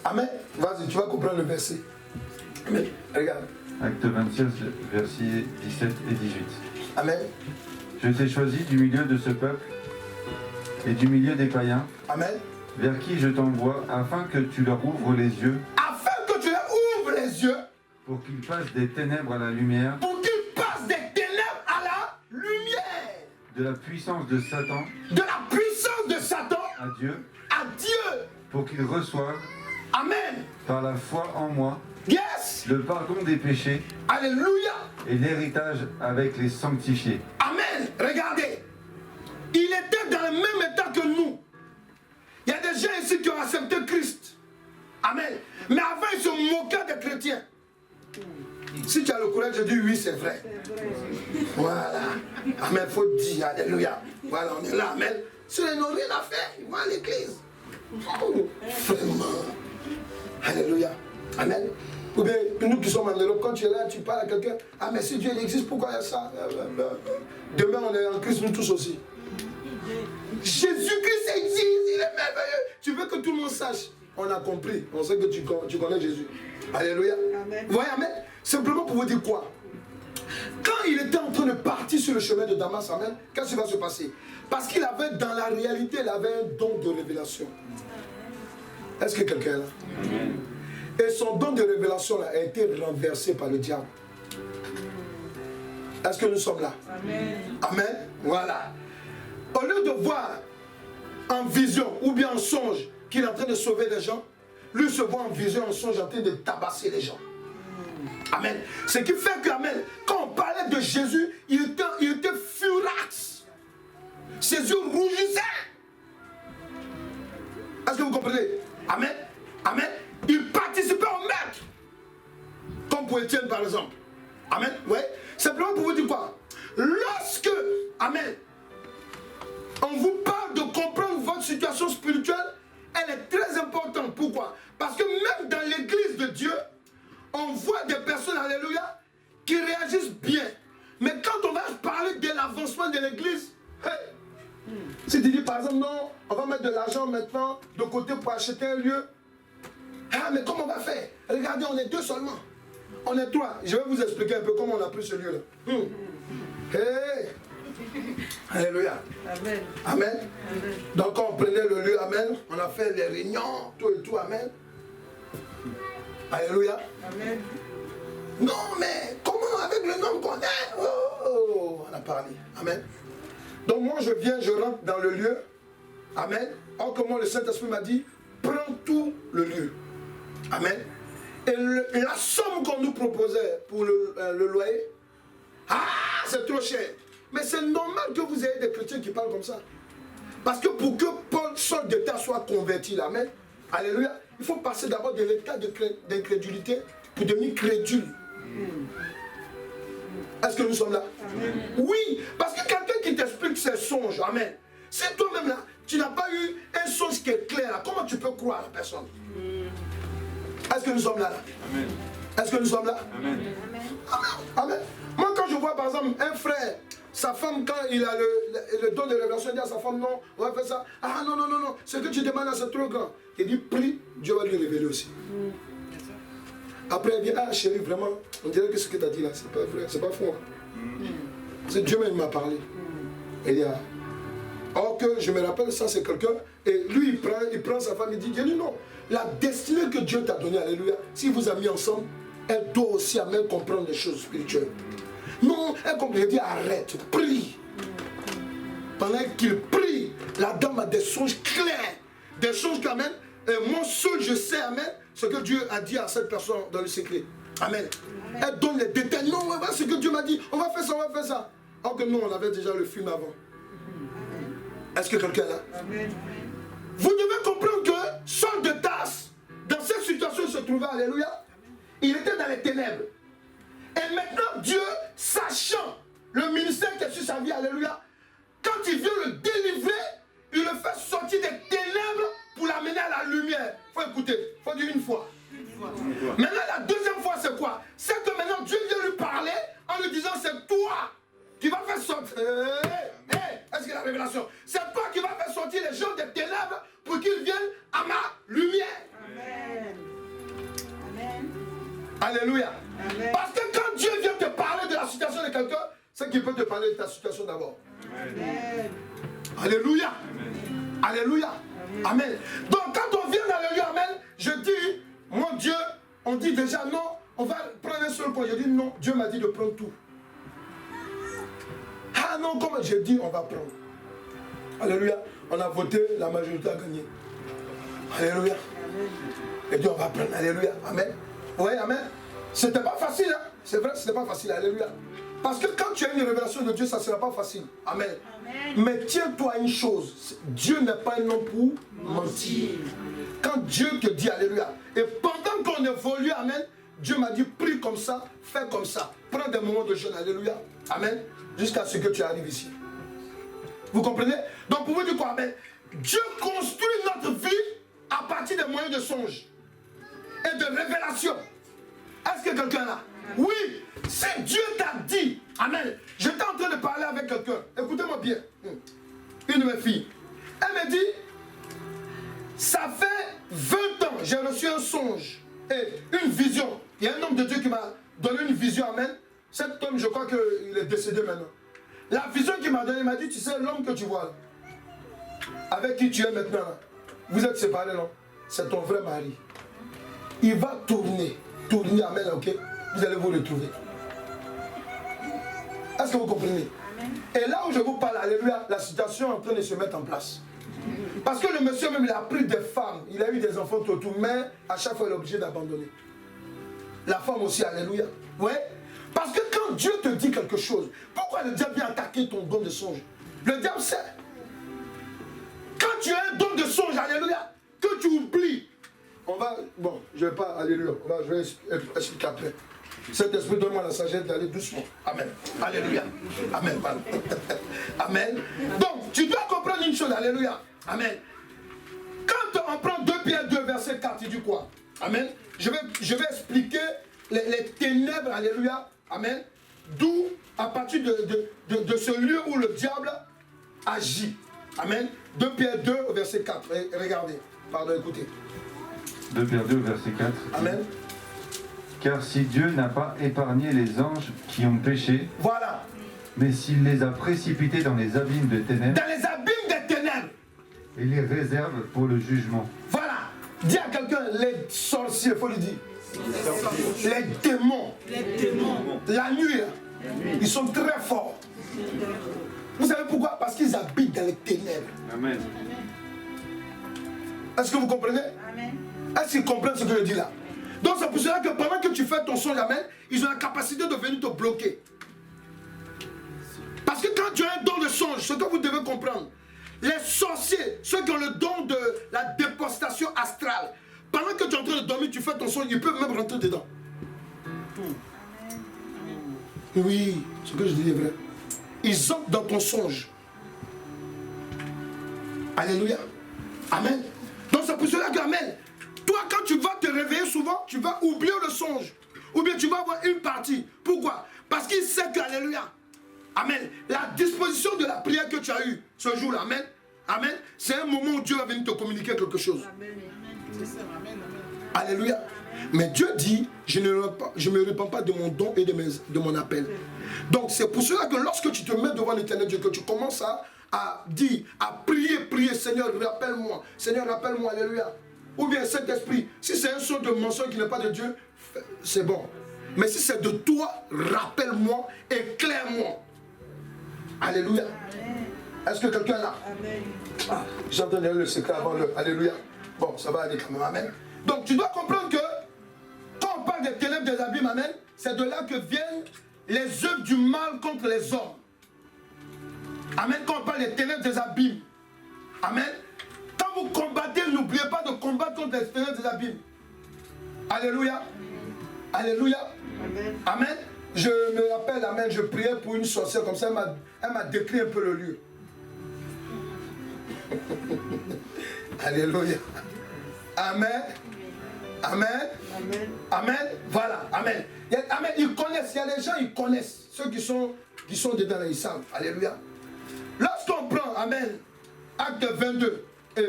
amen, vas-y, tu vas comprendre le verset. Amen, regarde. Acte 26, versets 17 et 18. Amen. Je t'ai choisi du milieu de ce peuple et du milieu des païens, Amen. vers qui je t'envoie, afin que tu leur ouvres les yeux, Afin que tu leur ouvres les yeux, pour qu'ils passent des ténèbres à la lumière, pour qu'ils passent des ténèbres à la lumière, de la puissance de Satan de la puissance de Satan à Dieu, pour qu'ils reçoivent, amen, par la foi en moi, yes, le pardon des péchés alléluia, et l'héritage avec les sanctifiés. amen. Regardez, il était dans le même état que nous. Il y a des gens ici qui ont accepté Christ, amen, mais avant ils se moquaient des chrétiens. Si tu as le courage de dire oui, c'est vrai. Voilà, amen, il faut dire alléluia. Voilà, on est là, amen. Ceux qui n'ont rien à faire, ils vont à l'église. Oh, vraiment. Alléluia. Amen. Ou bien, nous qui sommes en Europe, quand tu es là, tu parles à quelqu'un. Ah, mais si Dieu il existe, pourquoi il y a ça? Demain, on est en Christ, nous tous aussi. Jésus-Christ existe, il est merveilleux. Tu veux que tout le monde sache? On a compris. On sait que tu connais Jésus. Alléluia. Amen. Vous voyez, amen. Simplement pour vous dire quoi? Quand il était en train de partir sur le chemin de Damas, amen, qu'est-ce qui va se passer? Parce qu'il avait, dans la réalité, il avait un don de révélation. Est-ce que quelqu'un est là? Amen. Et son don de révélation là, a été renversé par le diable. Est-ce que nous sommes là? Amen. Amen. Voilà. Au lieu de voir en vision ou bien en songe qu'il est en train de sauver des gens, lui se voit en vision, en songe, en train de tabasser les gens. Amen. Ce qui fait que, amen, quand on parlait de Jésus, il était furax. Ses yeux rougissaient. Est-ce que vous comprenez? Amen. Amen. Il participait au maître. Comme pour Étienne par exemple. Amen. Oui. Simplement pour vous dire quoi? Lorsque, amen, on vous parle de comprendre votre situation spirituelle, elle est très importante. Pourquoi? Parce que même dans l'église de Dieu, on voit des personnes, alléluia, qui réagissent bien. Mais quand on va parler de l'avancement de l'église, hey, si tu dis par exemple, non, on va mettre de l'argent maintenant de côté pour acheter un lieu. Ah, mais comment on va faire? Regardez, on est deux seulement. On est trois. Je vais vous expliquer un peu comment on a pris ce lieu-là. Hey. Alléluia. Amen. Amen. Amen. Donc quand on prenait le lieu, amen, on a fait les réunions, tout et tout, amen. Alléluia. Amen. Non, mais comment avec le nom qu'on est? Oh, on a parlé. Amen. Donc moi je viens, je rentre dans le lieu. Amen. Or comment le Saint-Esprit m'a dit, prend tout le lieu. Amen. Et la somme qu'on nous proposait pour le loyer, c'est trop cher. Mais c'est normal que vous ayez des chrétiens qui parlent comme ça. Parce que pour que Paul sorte d'état soit converti, amen, alléluia, il faut passer d'abord de l'état d'incrédulité pour devenir crédule. Est-ce que nous sommes là? Amen. Oui, parce que quelqu'un qui t'explique ses songes, amen, c'est toi-même là, tu n'as pas eu un songe qui est clair là, comment tu peux croire à la personne? Est-ce que nous sommes là? Amen. Est-ce que nous sommes là? Amen. Amen. Amen. Moi quand je vois par exemple un frère, sa femme quand il a le don de révélation, il dit à sa femme non, on va faire ça. Ah non, non, non, non, ce que tu demandes là c'est trop grand. Il dit prie, Dieu va lui révéler aussi. Après elle dit, ah chérie, vraiment, on dirait que ce que tu as dit là, c'est pas vrai, c'est pas faux. C'est Dieu même qui m'a parlé. Il dit, ah. Or que je me rappelle, ça c'est quelqu'un, et lui il prend sa femme, il dit non, la destinée que Dieu t'a donnée, alléluia, si vous avez mis ensemble, elle doit aussi amener comprendre les choses spirituelles. Non, elle comprend, il dit arrête, prie. Pendant qu'il prie, la dame a des songes clairs, des songes quand même, et moi seul je sais, amen, ce que Dieu a dit à cette personne dans le secret. Amen. Amen. Elle donne les détails, non, voilà ce que Dieu m'a dit, on va faire ça, on va faire ça. Alors que nous, on avait déjà le film avant. Est-ce que quelqu'un est là? Amen. Vous devez comprendre que Saul de Tarse, dans cette situation, il se trouvait, alléluia, il était dans les ténèbres. Et maintenant, Dieu, sachant le ministère qui est sur sa vie, alléluia, quand il vient le délivrer, il le fait sortir des ténèbres pour l'amener à la lumière. Il faut écouter, il faut dire une fois. Maintenant, la deuxième fois, c'est quoi? C'est que maintenant, Dieu vient lui parler en lui disant, c'est toi qui vas faire sortir. Est-ce que la révélation? C'est toi qui vas faire sortir les gens des ténèbres pour qu'ils viennent à ma lumière. Amen. Amen. Alléluia. Amen. Parce que quand Dieu vient te parler de la situation de quelqu'un, c'est qu'il peut te parler de ta situation d'abord. Amen. Alléluia. Amen. Alléluia. Amen. Amen. Donc quand on vient dans le lieu, amen, je dis, mon Dieu, on dit déjà non, on va prendre un seul point. Je dis non, Dieu m'a dit de prendre tout. Ah non, comme j'ai dit, on va prendre. Alléluia. On a voté, la majorité a gagné. Alléluia. Et Dieu, on va prendre. Alléluia. Amen. Oui, amen. C'était pas facile, hein? C'est vrai, c'était pas facile. Alléluia. Parce que quand tu as une révélation de Dieu, ça ne sera pas facile. Amen. Amen. Mais tiens-toi à une chose. Dieu n'est pas un homme pour mentir. Quand Dieu te dit, alléluia. Et pendant qu'on évolue, amen, Dieu m'a dit, prie comme ça, fais comme ça. Prends des moments de jeûne, alléluia. Amen. Jusqu'à ce que tu arrives ici. Vous comprenez? Donc pour vous dire quoi? Amen. Dieu construit notre vie à partir des moyens de songe et de révélation. Est-ce que quelqu'un là? Oui. Si Dieu t'a dit, amen. J'étais en train de parler avec quelqu'un. Écoutez-moi bien. Une de mes filles. Elle me dit, ça fait 20 ans, j'ai reçu un songe et une vision. Il y a un homme de Dieu qui m'a donné une vision, amen. Cet homme, je crois qu'il est décédé maintenant. La vision qu'il m'a donnée, il m'a dit, tu sais, l'homme que tu vois là, avec qui tu es maintenant là, vous êtes séparés, non? C'est ton vrai mari. Il va tourner, amen, ok? Vous allez vous retrouver. Est-ce que vous comprenez? Amen. Et là où je vous parle, alléluia, la situation est en train de se mettre en place. Parce que le monsieur même, il a pris des femmes, il a eu des enfants tout, mais à chaque fois, il est obligé d'abandonner. La femme aussi, alléluia. Ouais. Parce que quand Dieu te dit quelque chose, pourquoi le diable vient attaquer ton don de songe? Le diable sait. Quand tu as un don de songe, alléluia, que tu oublies, on va, bon, je ne vais pas, alléluia, je vais expliquer après. Cet esprit, donne-moi la sagesse d'aller doucement. Amen. Alléluia. Amen. Amen. Donc, tu dois comprendre une chose, alléluia. Amen. Quand on prend 2 Pierre 2, verset 4, il dit quoi? Amen. Je vais expliquer les ténèbres, alléluia. Amen. D'où, à partir de ce lieu où le diable agit. Amen. 2 Pierre 2, verset 4. Regardez. Pardon, écoutez. 2 Pierre 2, verset 4. Amen. Car si Dieu n'a pas épargné les anges qui ont péché, voilà, mais s'il les a précipités dans les abîmes des ténèbres, dans les abîmes des ténèbres, et les réserve pour le jugement. Voilà. Dis à quelqu'un, les sorciers, il faut lui dire. Les démons. La nuit, ils sont très forts. Vous savez pourquoi? Parce qu'ils habitent dans les ténèbres. Amen. Est-ce que vous comprenez? Amen. Est-ce qu'ils comprennent ce que je dis là? Donc c'est pour cela que pendant que tu fais ton songe, amen, ils ont la capacité de venir te bloquer. Parce que quand tu as un don de songe, ce que vous devez comprendre, les sorciers, ceux qui ont le don de la dépostation astrale, pendant que tu es en train de dormir, tu fais ton songe, ils peuvent même rentrer dedans. Oui, ce que je dis est vrai. Ils entrent dans ton songe. Alléluia. Amen. Donc c'est pour cela que, amen, toi quand tu vas te réveiller souvent, tu vas oublier le songe. Ou bien tu vas avoir une partie. Pourquoi? Parce qu'il sait que, alléluia, amen, la disposition de la prière que tu as eue ce jour-là, amen, amen, c'est un moment où Dieu va venir te communiquer quelque chose. Amen. C'est ça. Amen. Alléluia. Mais Dieu dit, je ne me répands pas de mon don et de mon appel. Donc c'est pour cela que lorsque tu te mets devant l'Éternel Dieu, que tu commences à dire, à prier, Seigneur, rappelle-moi, alléluia. Ou bien Saint-Esprit, si c'est un son de mensonge qui n'est pas de Dieu, c'est bon. Mais si c'est de toi, rappelle-moi, éclaire-moi. Alléluia. Est-ce que quelqu'un est là? Amen. Ah, j'entends le secret avant le. Alléluia. Bon, ça va aller quand même. Amen. Donc tu dois comprendre que quand on parle des ténèbres des abîmes, amen, c'est de là que viennent les œuvres du mal contre les hommes. Amen. Quand on parle des ténèbres des abîmes, amen. Quand vous combattez, n'oubliez pas de combattre contre les ténèbres des abîmes. Alléluia. Alléluia. Amen. Amen. Je me rappelle, amen, je priais pour une sorcière comme ça, elle m'a décrit un peu le lieu. Alléluia. Amen. Amen. Amen. Amen. Voilà. Amen. Amen. Ils connaissent. Il y a des gens, ils connaissent. Ceux qui sont dedans, ils savent. Alléluia. Lorsqu'on prend, amen, acte 22,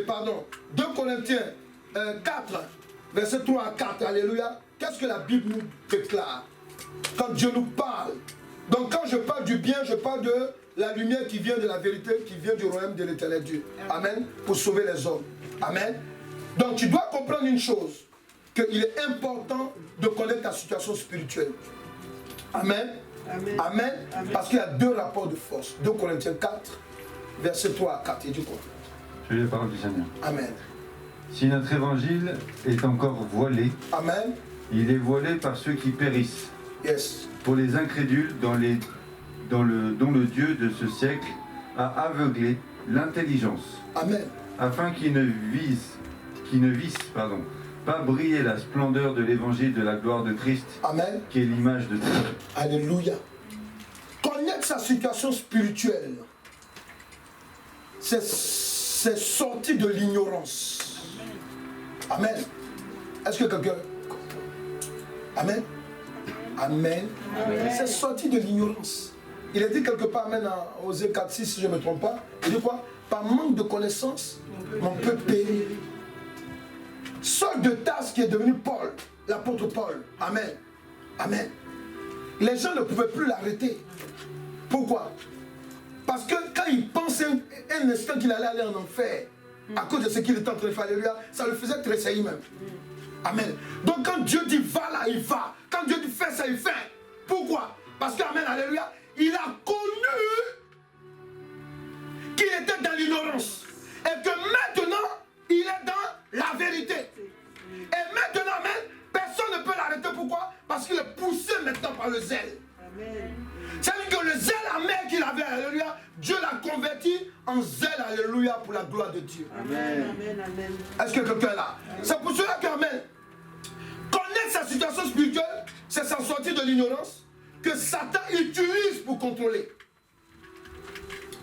pardon, 2 Corinthiens 4, verset 3 à 4, alléluia. Qu'est-ce que la Bible nous déclare quand Dieu nous parle? Donc quand je parle du bien, je parle de la lumière qui vient de la vérité, qui vient du royaume de l'Éternel Dieu. Amen. Pour sauver les hommes. Amen. Donc tu dois comprendre une chose, qu'il est important de connaître ta situation spirituelle. Amen. Amen. Amen. Amen. Parce qu'il y a 2 rapports de force. 2 Corinthiens 4, verset 3 à 4. Il dit quoi? Je lis la parole du Seigneur. Amen. Si notre évangile est encore voilé, Amen. il est voilé par ceux qui périssent, Yes. pour les incrédules dont le Dieu de ce siècle a aveuglé l'intelligence, Amen. afin qu'ils ne vissent pas briller la splendeur de l'évangile de la gloire de Christ, Amen. qui est l'image de Dieu. Alléluia. Connaître sa situation spirituelle, c'est sortir de l'ignorance. Amen. Est-ce que quelqu'un... Amen. Amen. Amen. C'est sortir de l'ignorance. Il est dit quelque part, amen, en Osée 4, 6, si je ne me trompe pas. Il dit quoi? Par manque de connaissance, mon peuple périt. Saul de Tarse qui est devenu Paul, l'apôtre Paul. Amen. Amen. Les gens ne pouvaient plus l'arrêter. Pourquoi? Parce que quand il pensait un instant qu'il allait aller en enfer, à cause de ce qu'il était en train de faire, alléluia, ça le faisait tressaillir même. Amen. Donc quand Dieu dit va là, il va. Quand Dieu dit fais ça, il fait. Pourquoi? Parce que, amen, alléluia, il a connu qu'il était dans l'ignorance. Et que maintenant, il est dans la vérité. Et maintenant, amen, personne ne peut l'arrêter. Pourquoi? Parce qu'il est poussé maintenant par le zèle. Amen. C'est-à-dire que le zèle amer qu'il avait, alléluia, Dieu l'a converti en zèle, alléluia, pour la gloire de Dieu. Amen. Amen. Amen. Est-ce que quelqu'un est là? C'est pour cela qu'amen, connaître sa situation spirituelle, c'est s'en sortir de l'ignorance que Satan utilise pour contrôler.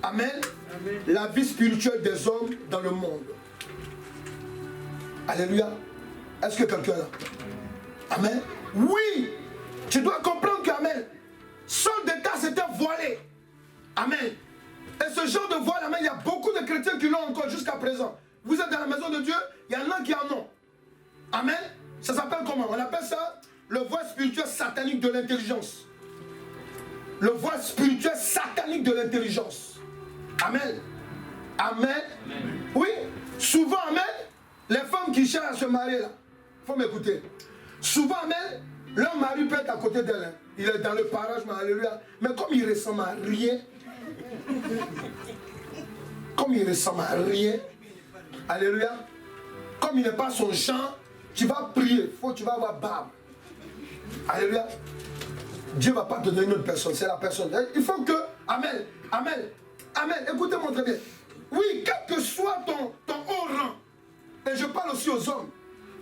Amen. Amen. La vie spirituelle des hommes dans le monde. Alléluia. Est-ce que quelqu'un est là? Amen. Oui. Tu dois comprendre qu'amen, Saul de Tarse était voilé. Amen. Et ce genre de voile, amen, il y a beaucoup de chrétiens qui l'ont encore jusqu'à présent. Vous êtes dans la maison de Dieu, il y en a qui en ont. Amen. Ça s'appelle comment? On appelle ça le voile spirituel satanique de l'intelligence. Le voile spirituel satanique de l'intelligence. Amen. Amen. Oui, souvent, amen, les femmes qui cherchent à se marier là, il faut m'écouter. Souvent, amen, leur mari peut être à côté d'elle. Hein. Il est dans le parage, mais alléluia. Mais comme il ressemble à rien, alléluia, comme il n'est pas son champ, tu vas prier, tu vas avoir barbe. Alléluia. Dieu ne va pas te donner une autre personne, c'est la personne. Il faut que, amen, amen, amen, écoutez-moi très bien. Oui, quel que soit ton haut rang, et je parle aussi aux hommes,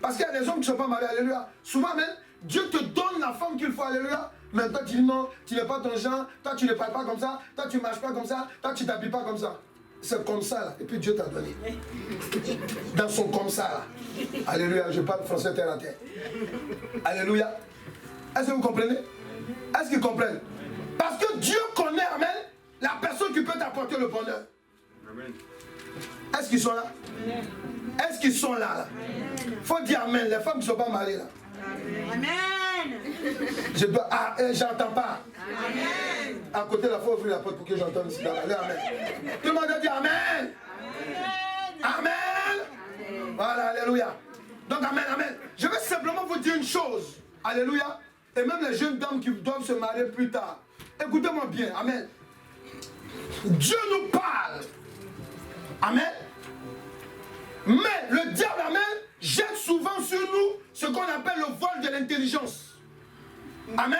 parce qu'il y a des hommes qui ne sont pas mariés, alléluia. Souvent même, Dieu te donne la femme qu'il faut, alléluia. Mais toi tu dis non, tu n'es pas ton genre, toi tu ne parles pas comme ça, toi tu ne marches pas comme ça, toi tu ne t'habilles pas comme ça. C'est comme ça là, et puis Dieu t'a donné. Dans son comme ça là. Alléluia, je parle français terre à terre. Alléluia. Est-ce que vous comprenez? Est-ce qu'ils comprennent? Parce que Dieu connaît, amen, la personne qui peut t'apporter le bonheur. Amen. Est-ce qu'ils sont là? Est-ce qu'ils sont là? Il faut dire amen, les femmes qui ne sont pas mariées là. Amen. J'entends pas. Amen. À côté, il faut ouvrir la porte pour que j'entende ici. Allez, amen. Tout le monde a dit amen. Amen. Amen. Voilà, alléluia. Donc, amen, amen. Je vais simplement vous dire une chose. Alléluia. Et même les jeunes dames qui doivent se marier plus tard. Écoutez-moi bien. Amen. Dieu nous parle. Amen. Mais le diable, amen, jette souvent sur nous ce qu'on appelle le voile de l'intelligence. Amen.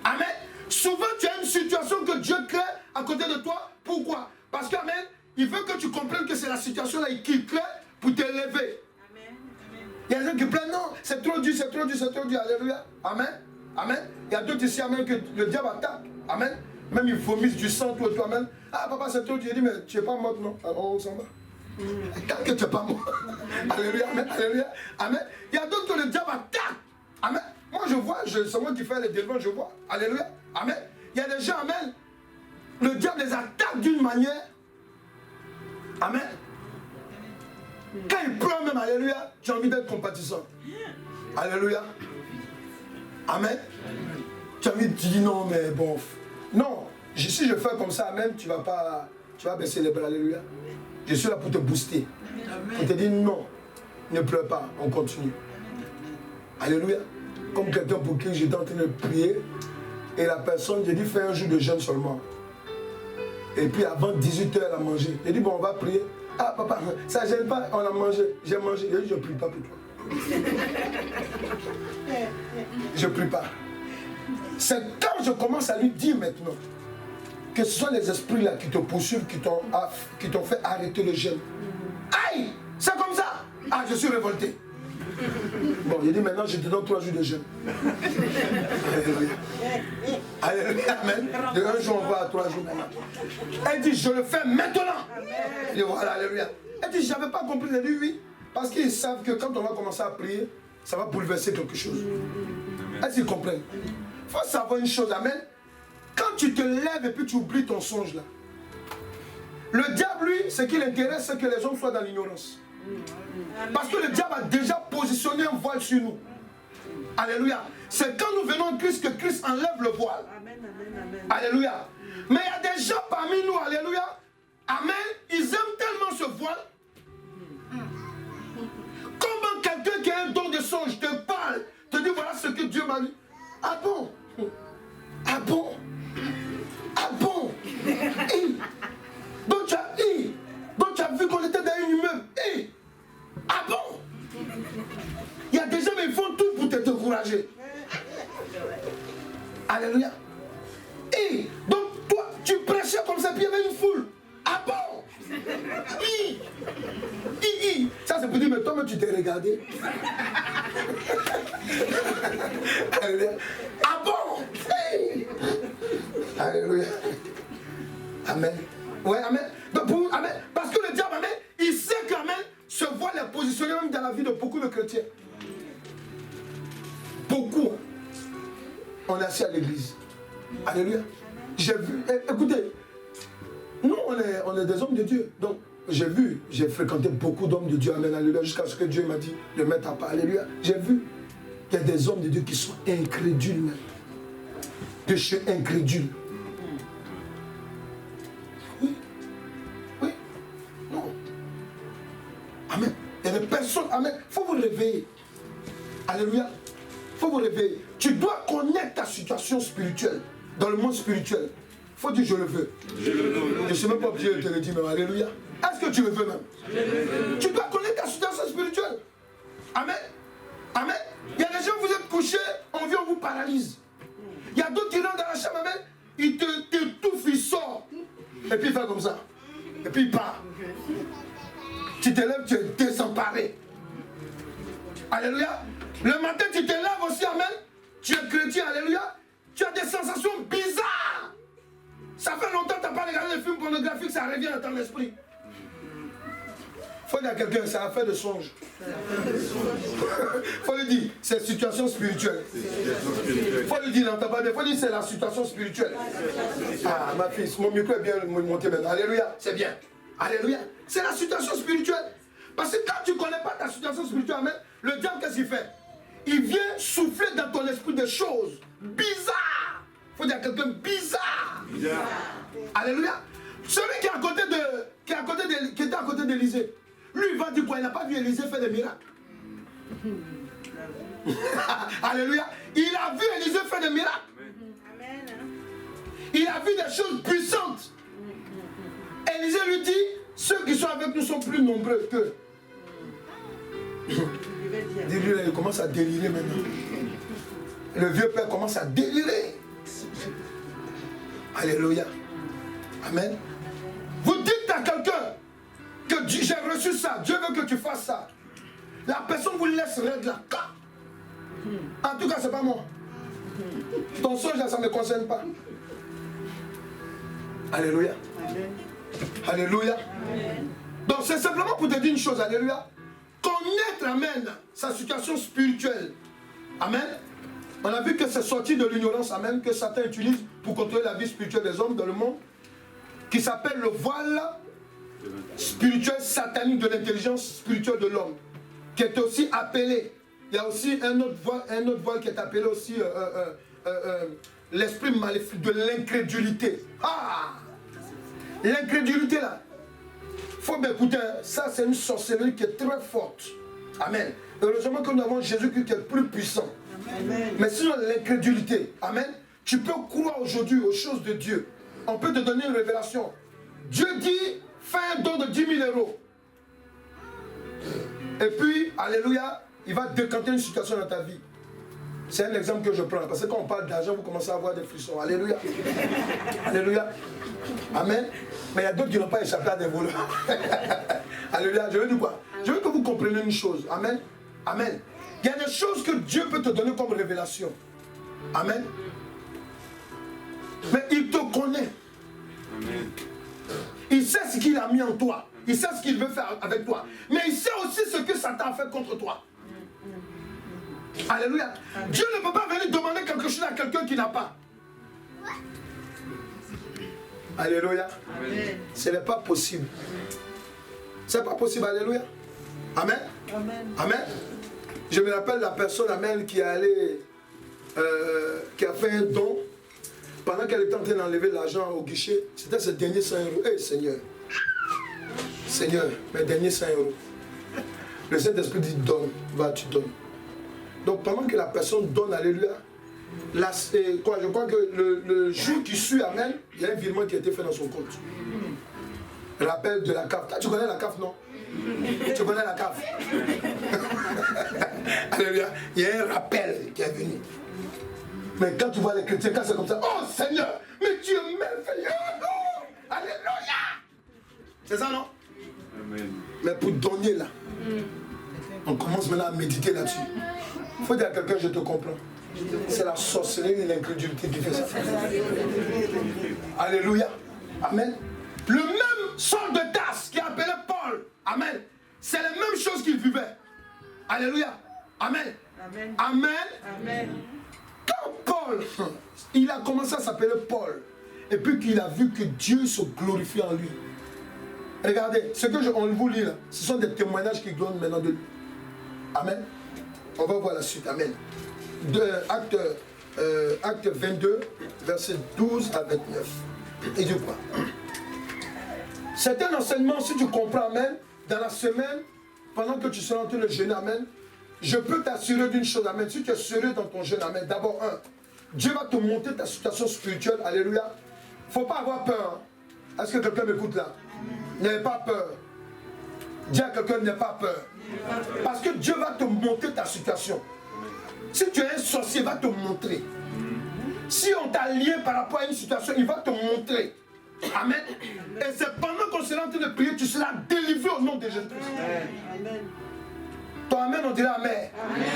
Amen. Souvent, tu as une situation que Dieu crée à côté de toi. Pourquoi? Parce qu'amen, il veut que tu comprennes que c'est la situation là qu'il crée pour t'élever. Il y a des gens qui plaignent, non, c'est trop dur, c'est trop dur, c'est trop dur. Alléluia. Amen. Amen. Il y a d'autres ici, amen, que le diable attaque. Amen. Même ils vomissent du sang, toi, amen. Ah, papa, c'est trop dur. Il dit, mais tu n'es pas mort, non? Alors, on s'en va. Tant que tu n'es pas mort. Alléluia, amen, alléluia, amen. Il y a d'autres que le diable attaque. Amen. Moi, je vois, c'est moi qui fais les délivrances, je vois. Alléluia, amen. Il y a des gens, amen. Le diable les attaque d'une manière. Amen. Quand il pleure même, alléluia, tu as envie d'être compatissant. Alléluia. Amen. Tu as envie, tu dis non, mais bon. Non, si je fais comme ça, amen, tu vas baisser les bras, alléluia. Je suis là pour te booster. Pour te dire non, ne pleure pas, on continue. Alléluia. Comme quelqu'un pour qui j'étais en train de prier, et la personne, j'ai dit fais un jour de jeûne seulement. Et puis avant 18 h, elle a mangé. J'ai dit bon, on va prier. Ah papa, ça gêne pas, on a mangé. J'ai mangé. J'ai dit je ne prie pas pour toi. Je ne prie pas. C'est quand je commence à lui dire maintenant que ce sont les esprits là qui te poursuivent, qui t'ont fait arrêter le jeûne. Aïe, c'est comme ça. Ah, je suis révolté. Bon, il dit maintenant je te donne 3 jours de jeûne. Alléluia. Alléluia, amen. De un jour on va à 3 jours maintenant. Elle dit je le fais maintenant. Il dit voilà, alléluia. Elle dit j'avais pas compris. Elle dit oui. Parce qu'ils savent que quand on va commencer à prier, ça va bouleverser quelque chose. Est-ce qu'ils comprennent? Il faut savoir une chose, amen. Quand tu te lèves et puis tu oublies ton songe là, le diable, lui, ce qui l'intéresse, c'est que les hommes soient dans l'ignorance. Parce que le diable a déjà positionné un voile sur nous. Alléluia. C'est quand nous venons en Christ que Christ enlève le voile. Amen, amen, amen. Alléluia. Mais il y a des gens parmi nous, alléluia. Amen. Ils aiment tellement ce voile. Comment quelqu'un qui a un don de songe te parle, te dit voilà ce que Dieu m'a dit. Ah bon? Ah bon? Ah bon? Donc tu as vu qu'on était dans un immeuble. Ah bon? Il y a des gens qui font tout pour te décourager. Alléluia. Donc toi, tu prêchais comme ça, puis il y avait une foule. Ah bon? Ça c'est pour dire, mais toi-même tu t'es regardé. Alléluia. Ah bon? Alléluia. Amen. Ouais, amen. Donc, amen. Parce que le diable, amen, il sait qu'amen, se voit les positionner même dans la vie de beaucoup de chrétiens. Beaucoup. On est assis à l'église. Alléluia. J'ai vu, écoutez, nous on est des hommes de Dieu. Donc j'ai fréquenté beaucoup d'hommes de Dieu, amen, alléluia, jusqu'à ce que Dieu m'a dit de mettre à part, alléluia. J'ai vu qu'il y a des hommes de Dieu qui sont incrédules même. De chez incrédules. Oui. Non. Amen. Il y a des personnes, amen, il faut vous réveiller. Alléluia. Il faut vous réveiller. Tu dois connaître ta situation spirituelle, dans le monde spirituel. Il faut dire je le veux. Je ne sais même pas obligé de te le dire, mais alléluia. Est-ce que tu le veux même? Tu dois connaître ta situation spirituelle. Amen. Amen. Il y a des gens, vous êtes couchés, on vient, on vous paralyse. Il y a d'autres qui rentrent dans la chambre, amen. Il t'étouffe, il sort. Et puis il fait comme ça. Et puis il part. Tu te lèves, tu es désemparé. Alléluia. Le matin, tu te lèves aussi, amen. Tu es chrétien, alléluia. Tu as des sensations bizarres. Ça fait longtemps que tu n'as pas regardé les films pornographiques, ça revient dans ton esprit. Faut dire à quelqu'un, c'est affaire de songe. Faut lui dire, c'est situation spirituelle. Faut lui dire, non, t'as pas dit, faut dire, c'est la situation spirituelle. Ah, ma fille, mon micro est bien monté maintenant. Alléluia, c'est bien. Alléluia. C'est la situation spirituelle. Parce que quand tu ne connais pas ta situation spirituelle, amen, le diable, qu'est-ce qu'il fait? Il vient souffler dans ton esprit des choses bizarres. Faut dire à quelqu'un, bizarre. Alléluia. Celui qui était à côté d'Élisée, lui, il va dire quoi? Il n'a pas vu Élisée faire des miracles. Alléluia. Il a vu Élisée faire des miracles. Amen. Il a vu des choses puissantes. Élisée lui dit, ceux qui sont avec nous sont plus nombreux qu'eux. Dis-lui, il commence à délirer maintenant. Le vieux père commence à délirer. Alléluia. Amen. Vous dites à quelqu'un que j'ai reçu ça, Dieu veut que tu fasses ça. La personne vous laisse raide là. En tout cas, c'est pas moi. Ton songe là, ça ne me concerne pas. Alléluia. Amen. Alléluia. Amen. Donc c'est simplement pour te dire une chose, alléluia. Connaître, amen, sa situation spirituelle. Amen. On a vu que c'est sorti de l'ignorance, amen, que Satan utilise pour contrôler la vie spirituelle des hommes dans le monde, qui s'appelle le voile spirituel satanique de l'intelligence spirituelle de l'homme, qui est aussi appelé, il y a aussi un autre voile qui est appelé aussi l'esprit maléfique de l'incrédulité. Ah! L'incrédulité là, il faut m'écouter, ça c'est une sorcellerie qui est très forte. Amen. Heureusement que nous avons Jésus-Christ qui est plus puissant. Amen. Mais sinon l'incrédulité, amen, tu peux croire aujourd'hui aux choses de Dieu. On peut te donner une révélation. Dieu dit, fais un don de 10 000 €. Et puis, alléluia, il va décanter une situation dans ta vie. C'est un exemple que je prends. Parce que quand on parle d'argent, vous commencez à avoir des frissons. Alléluia. Alléluia. Amen. Mais il y a d'autres qui n'ont pas échappé à des voleurs. Alléluia. Je veux dire quoi? Je veux que vous compreniez une chose. Amen. Amen. Il y a des choses que Dieu peut te donner comme révélation. Amen. Mais il te connaît. Amen. Il sait ce qu'il a mis en toi. Il sait ce qu'il veut faire avec toi. Mais il sait aussi ce que Satan a fait contre toi. Alléluia. Dieu ne peut pas venir demander quelque chose à quelqu'un qui n'a pas. Alléluia. Amen. Ce n'est pas possible. C'est pas possible. Alléluia. Amen. Amen. Amen. Je me rappelle la personne, amen, qui est allée, qui a fait un don. Pendant qu'elle était en train d'enlever l'argent au guichet, c'était ses derniers 100 €. Hé, Seigneur. Seigneur, mes derniers 100 €. Le Saint-Esprit dit donne, va, tu donnes. Donc pendant que la personne donne, alléluia, je crois que le jour qui suit, amen, il y a un virement qui a été fait dans son compte. Rappel de la CAF. Tu connais la CAF, non? Tu connais la CAF? Alléluia. Il y a un rappel qui est venu. Mais quand tu vois les chrétiens, quand c'est comme ça, oh Seigneur, mais tu es merveilleux. Oh, alléluia. C'est ça, non? Amen. Mais pour donner là, on commence maintenant à méditer là-dessus. Il faut dire à quelqu'un, je te comprends. C'est la sorcellerie et l'incrédulité qui fait ça. Alléluia. Amen. Le même Saul de Tarse qui appelait Paul, amen, c'est la même chose qu'il vivait. Alléluia. Amen. Amen. Amen. Amen. Quand Paul, il a commencé à s'appeler Paul, et puis qu'il a vu que Dieu se glorifie en lui. Regardez, ce que on vous lit là, ce sont des témoignages qui donnent maintenant de lui. Amen. On va voir la suite. Amen. Acte 22, versets 12 à 29. Il dit quoi? C'est un enseignement, si tu comprends, amen, dans la semaine, pendant que tu seras en train de jeûner, amen, je peux t'assurer d'une chose, amen. Si tu es sérieux dans ton jeûne, amen, d'abord, Dieu va te montrer ta situation spirituelle, alléluia. Il ne faut pas avoir peur. Est-ce que quelqu'un m'écoute là? N'ayez pas peur. Dis à quelqu'un, n'aie pas peur. Parce que Dieu va te montrer ta situation. Si tu es un sorcier, il va te montrer. Si on t'a lié par rapport à une situation, il va te montrer. Amen. Et c'est pendant qu'on sera en train de prier, tu seras délivré au nom de Jésus-Christ. Amen. Ton amen, on dirait amen. Amen.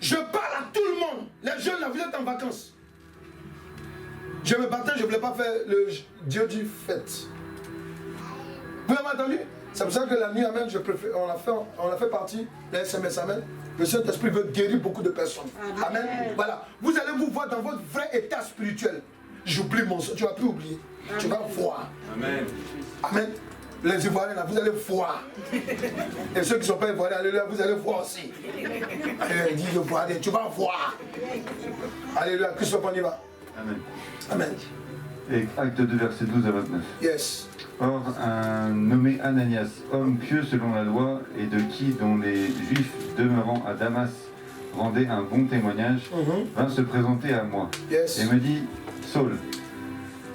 Je parle à tout le monde. Les jeunes, là, vous êtes en vacances. Je me battais, je ne voulais pas faire le Dieu dit fête. Vous avez entendu? C'est pour ça que la nuit, amen, je préfère, on a fait partie, les SMS, amen. Le Saint-Esprit veut guérir beaucoup de personnes. Amen. Voilà. Vous allez vous voir dans votre vrai état spirituel. J'oublie mon sang. Tu ne vas plus oublier. Amen. Tu vas voir. Amen. Amen. Les Ivoiriens, là, vous allez voir. Et ceux qui ne sont pas Ivoiriens, alléluia, vous allez voir aussi. Alléluia, dis Ivoirien, tu vas voir. Alléluia, Christophe, on y va. Amen. Amen. Et acte 2, verset 12 à 29. Yes. Or, un nommé Ananias, homme pieux selon la loi, et de qui, dont les Juifs demeurant à Damas rendaient un bon témoignage, vint se présenter à moi. Yes. Et me dit, Saul,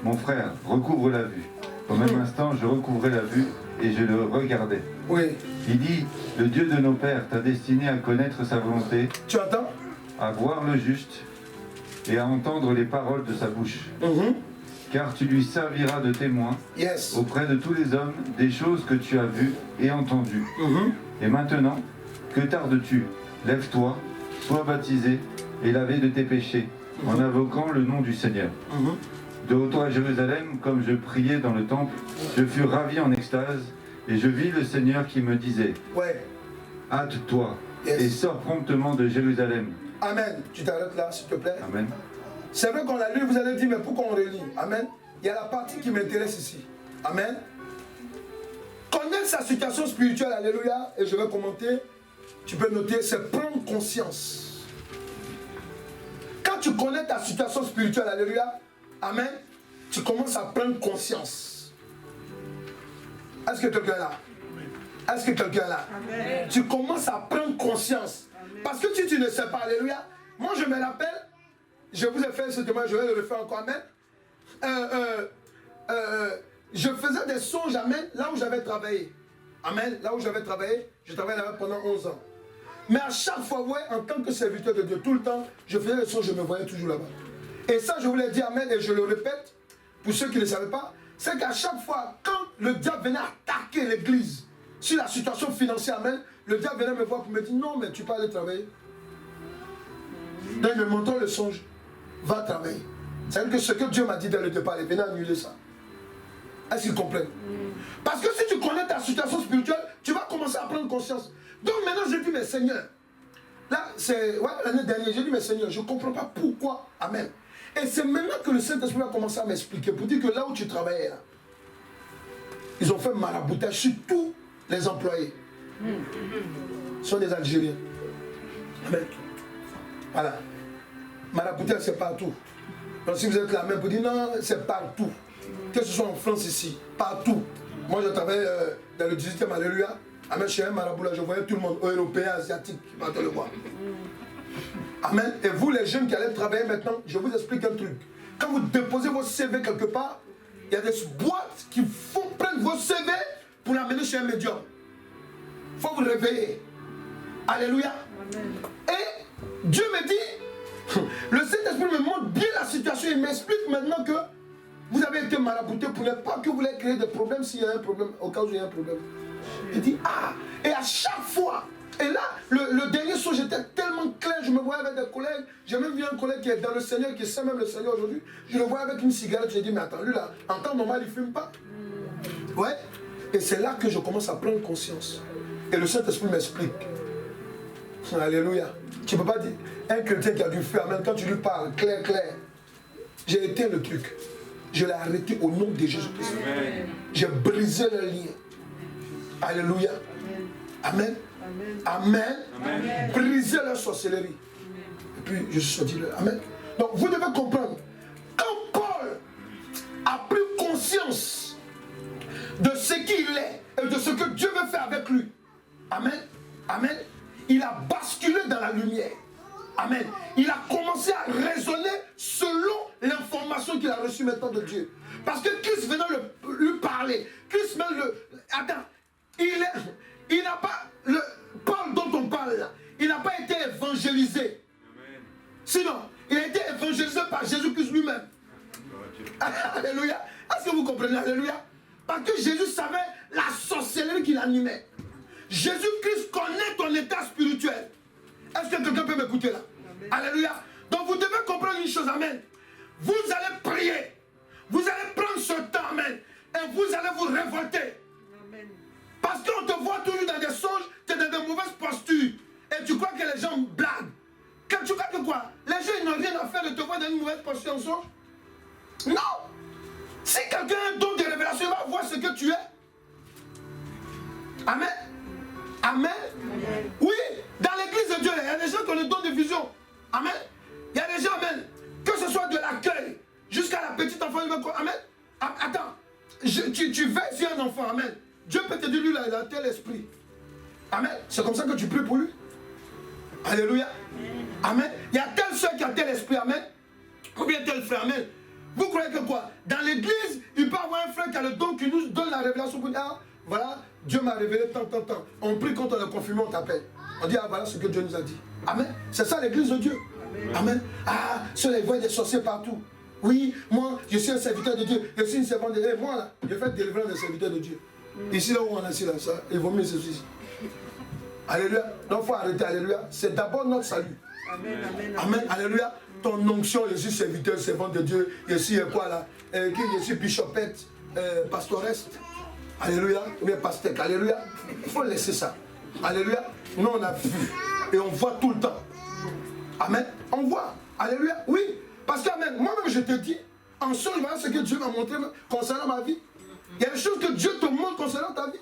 mon frère, recouvre la vue. Au même instant, je recouvrais la vue et je le regardais. Oui. Il dit, le Dieu de nos pères t'a destiné à connaître sa volonté, tu entends? À voir le juste et à entendre les paroles de sa bouche. Car tu lui serviras de témoin auprès de tous les hommes des choses que tu as vues et entendues. Et maintenant, que tardes-tu? Lève-toi, sois baptisé et lavé de tes péchés, en invoquant le nom du Seigneur. De retour à Jérusalem, comme je priais dans le temple, je fus ravi en extase, et je vis le Seigneur qui me disait, hâte-toi et sors promptement de Jérusalem. Amen. Tu t'arrêtes là, s'il te plaît. Amen. C'est vrai qu'on l'a lu, vous allez dire, mais pourquoi on relit? Amen. Il y a la partie qui m'intéresse ici. Amen. Connaître sa situation spirituelle, alléluia, et je vais commenter, tu peux noter, c'est prendre conscience. Quand tu connais ta situation spirituelle, alléluia, amen, tu commences à prendre conscience. Est-ce que quelqu'un est là? Est-ce que quelqu'un est là? Amen. Tu commences à prendre conscience. Amen. Parce que si tu ne sais pas, alléluia, moi je me rappelle, je vous ai fait ce témoignage, je vais le refaire encore, amen. Je faisais des songes, amen, là où j'avais travaillé. Amen, là où j'avais travaillé, je travaillais là-bas pendant 11 ans. Mais à chaque fois, ouais, en tant que serviteur de Dieu, tout le temps, je faisais des songes, je me voyais toujours là-bas. Et ça, je vous l'ai dit, amen, et je le répète, pour ceux qui ne savaient pas, c'est qu'à chaque fois, quand le diable venait attaquer l'église, sur la situation financière, amen, le diable venait me voir pour me dire, non, mais tu peux aller travailler. Donc il me montre le songe, va travailler. C'est-à-dire que ce que Dieu m'a dit dès le départ, il venait annuler ça. Est-ce qu'ils comprennent? Parce que si tu connais ta situation spirituelle, tu vas commencer à prendre conscience. Donc maintenant, j'ai dit, mais Seigneur, là, c'est l'année dernière, j'ai dit, mais Seigneur, je ne comprends pas pourquoi. Amen. Et c'est maintenant que le Saint-Esprit a commencé à m'expliquer pour dire que là où tu travaillais, là, ils ont fait maraboutage sur tous les employés. Ce sont des Algériens. Amen. Voilà. Maraboutage, c'est partout. Donc si vous êtes là même pour dire non, c'est partout. Que ce soit en France ici, partout. Moi je travaille dans le 18e, alléluia. Amen, chez un marabout là, je voyais tout le monde, européen, asiatique, qui partent le voir. Amen. Et vous les jeunes qui allez travailler maintenant, je vous explique un truc. Quand vous déposez votre CV quelque part, il y a des boîtes qui font prendre vos CV pour l'amener chez un médium. Il faut vous réveiller. Alléluia. Amen. Et Dieu me dit, le Saint-Esprit me montre bien la situation. Il m'explique maintenant que vous avez été marabouté pour ne pas que vous voulez créer des problèmes s'il y a un problème, au cas où il y a un problème. Il dit, ah, et à chaque fois, et là, le dernier soir, j'étais tellement clair, je me voyais avec des collègues, j'ai même vu un collègue qui est dans le Seigneur, qui sait même le Seigneur aujourd'hui, je le voyais avec une cigarette, j'ai dit, mais attends, lui là, en temps normal, il ne fume pas. Ouais, et c'est là que je commence à prendre conscience. Et le Saint-Esprit m'explique. Alléluia. Tu ne peux pas dire, un chrétien qui a du feu, même quand tu lui parles, clair, j'ai éteint le truc. Je l'ai arrêté au nom de Jésus-Christ. J'ai brisé le lien. Alléluia. Amen. Amen. Amen. Briser leur sorcellerie. Et puis je suis sorti là. Amen. Donc vous devez comprendre. Quand Paul a pris conscience de ce qu'il est et de ce que Dieu veut faire avec lui. Amen. Amen. Il a basculé dans la lumière. Amen. Il a commencé à raisonner selon l'information qu'il a reçue maintenant de Dieu. Parce que Christ venait lui parler. Christ même attends. il n'a pas, Paul dont on parle là, il n'a pas été évangélisé. Amen. Sinon, il a été évangélisé par Jésus-Christ lui-même. Alléluia. Est-ce que vous comprenez? Alléluia. Parce que Jésus savait la sorcellerie qu'il animait. Jésus-Christ connaît ton état spirituel. Est-ce que quelqu'un peut m'écouter là? Amen. Alléluia. Donc vous devez comprendre une chose, amen. Vous allez prier. Vous allez prendre ce temps, amen. Et vous allez vous révolter. Amen. Parce qu'on te voit toujours dans des songes, tu es dans de mauvaises postures. Et tu crois que les gens blaguent. Quand tu crois que quoi? Les gens ils n'ont rien à faire de te voir dans une mauvaise posture en songe. Non. Si quelqu'un a un don de révélation, il va voir ce que tu es. Amen. Amen. Amen. Oui, dans l'église de Dieu, il y a des gens qui ont le don de vision. Amen. Il y a des gens, amen, que ce soit de l'accueil jusqu'à la petite enfant, il va quoi? Amen. Attends, tu veilles sur un enfant, amen. Dieu peut te dire, lui, là, il a tel esprit. Amen. C'est comme ça que tu pries pour lui. Alléluia. Amen. Il y a telle soeur qui a tel esprit, amen. Ou bien tel frère, amen. Vous croyez que quoi? Dans l'église, il peut avoir un frère qui a le don qui nous donne la révélation pour dire, ah, voilà, Dieu m'a révélé tant. On prie quand on est confirmé, on t'appelle. On dit, ah, voilà ce que Dieu nous a dit. Amen. C'est ça l'église de Dieu. Amen. Amen. Ah, ceux-là, ils voient des sorciers partout. Oui, moi, je suis un serviteur de Dieu. Je suis une servante de Dieu. Moi, là, je fais délivrer des serviteurs de Dieu. Ici, là où on est assis, là, ça, il vaut mieux ceci. Alléluia. Donc, il faut arrêter. Alléluia. C'est d'abord notre salut. Amen. Amen. Amen. Alléluia. Ton onction, je suis serviteur, servante de Dieu. Je suis quoi là? Je suis bichopette, pastoresse. Alléluia. Ou bien pastèque. Alléluia. Il faut laisser ça. Alléluia. Nous, on a vu. Et on voit tout le temps. Amen. On voit. Alléluia. Oui. Parce que, amen, moi-même, je te dis, en songe, voilà ce que Dieu m'a montré concernant ma vie. Il y a des choses que Dieu te montre concernant ta vie.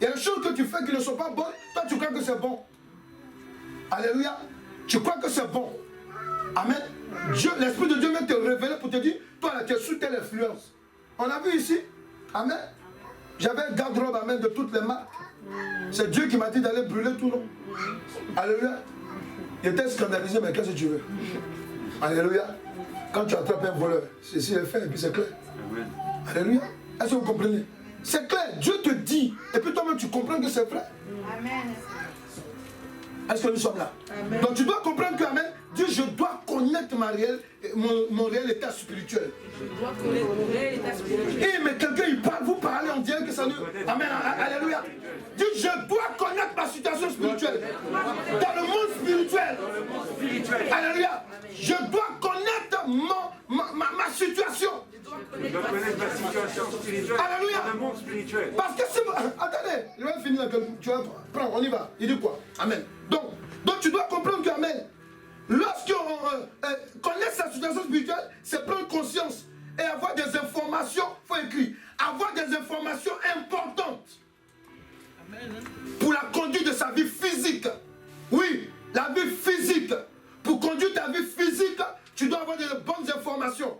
Il y a des choses que tu fais qui ne sont pas bonnes. Toi, tu crois que c'est bon. Alléluia. Tu crois que c'est bon. Amen. Dieu, l'Esprit de Dieu vient te révéler pour te dire, toi là, tu es sous telle influence. On a vu ici. Amen. J'avais un garde-robe, amen, de toutes les marques. C'est Dieu qui m'a dit d'aller brûler tout, non? Alléluia. J'étais scandalisé, mais qu'est-ce que tu veux? Alléluia. Quand tu attrapes un voleur, ceci est fait, et puis c'est clair. Amen. Alléluia. Est-ce que vous comprenez? C'est clair. Dieu te dit, et puis toi-même tu comprends que c'est vrai. Amen. Est-ce que nous sommes là? Amen. Donc tu dois comprendre que, amen, Dieu, je dois connaître mon réel état spirituel. Je dois connaître mon réel état spirituel. Eh, mais quelqu'un, il parle, vous parlez, on dirait que ça nous... Amen, alléluia. Dieu, je dois connaître ma situation spirituelle. Dans le monde spirituel. Alléluia. Je dois connaître ma situation. Je dois connaître ma situation spirituelle. Alléluia. Dans le monde spirituel. Parce que si vous... Attendez, je vais finir là. Tu vas prendre, on y va. Il dit quoi? Amen. Donc tu dois comprendre que, amen, lorsqu'on connaît sa situation spirituelle, c'est prendre conscience et avoir des informations, il faut écrire, avoir des informations importantes. Amen. Pour la conduite de sa vie physique. Oui, la vie physique. Pour conduire ta vie physique, tu dois avoir de bonnes informations.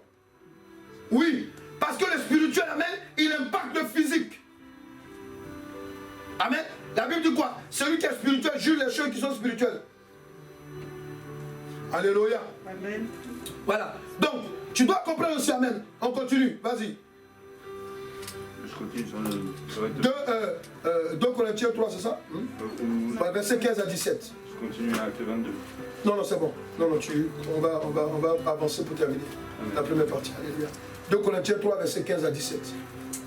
Oui, parce que le spirituel, amen, il impacte le physique. Amen. La Bible dit quoi? Celui qui est spirituel juge les choses qui sont spirituelles. Alléluia. Amen. Voilà. Donc, tu dois comprendre aussi, amen. On continue, vas-y. Je continue sur le... 2 Corinthiens 3, c'est ça? Verset 15 à 17. Je continue à Acte 22. Non, c'est bon. Non, on va avancer pour terminer. Amen. La première partie. Alléluia. 2 Corinthiens 3, verset 15 à 17.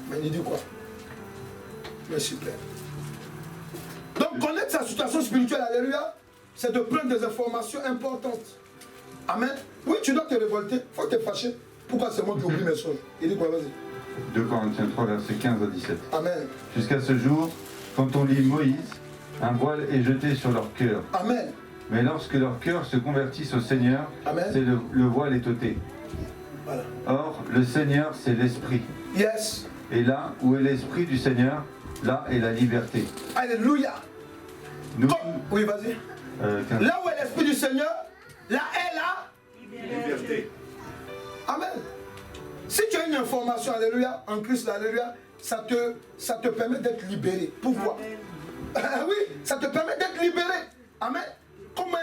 Mais il dit quoi? Merci, Père. Donc, connaître sa situation spirituelle, alléluia, c'est de prendre des informations importantes. Amen. Oui, tu dois te révolter, il faut te fâcher. Pourquoi c'est moi qui oublie mes choses? Il dit quoi? Vas-y. 2 Corinthiens 3, verset 15 à 17. Amen. Jusqu'à ce jour, quand on lit Moïse, un voile est jeté sur leur cœur. Amen. Mais lorsque leur cœur se convertissent au Seigneur, c'est le voile est ôté. Voilà. Or, le Seigneur, c'est l'Esprit. Yes. Et là où est l'Esprit du Seigneur, là est la liberté. Alléluia. Nous, oui, vas-y. Là où est l'Esprit du Seigneur, là est la liberté. Amen. Si tu as une information, alléluia, en Christ, alléluia, ça te permet d'être libéré. Pourquoi? Oui, ça te permet d'être libéré. Amen. Comme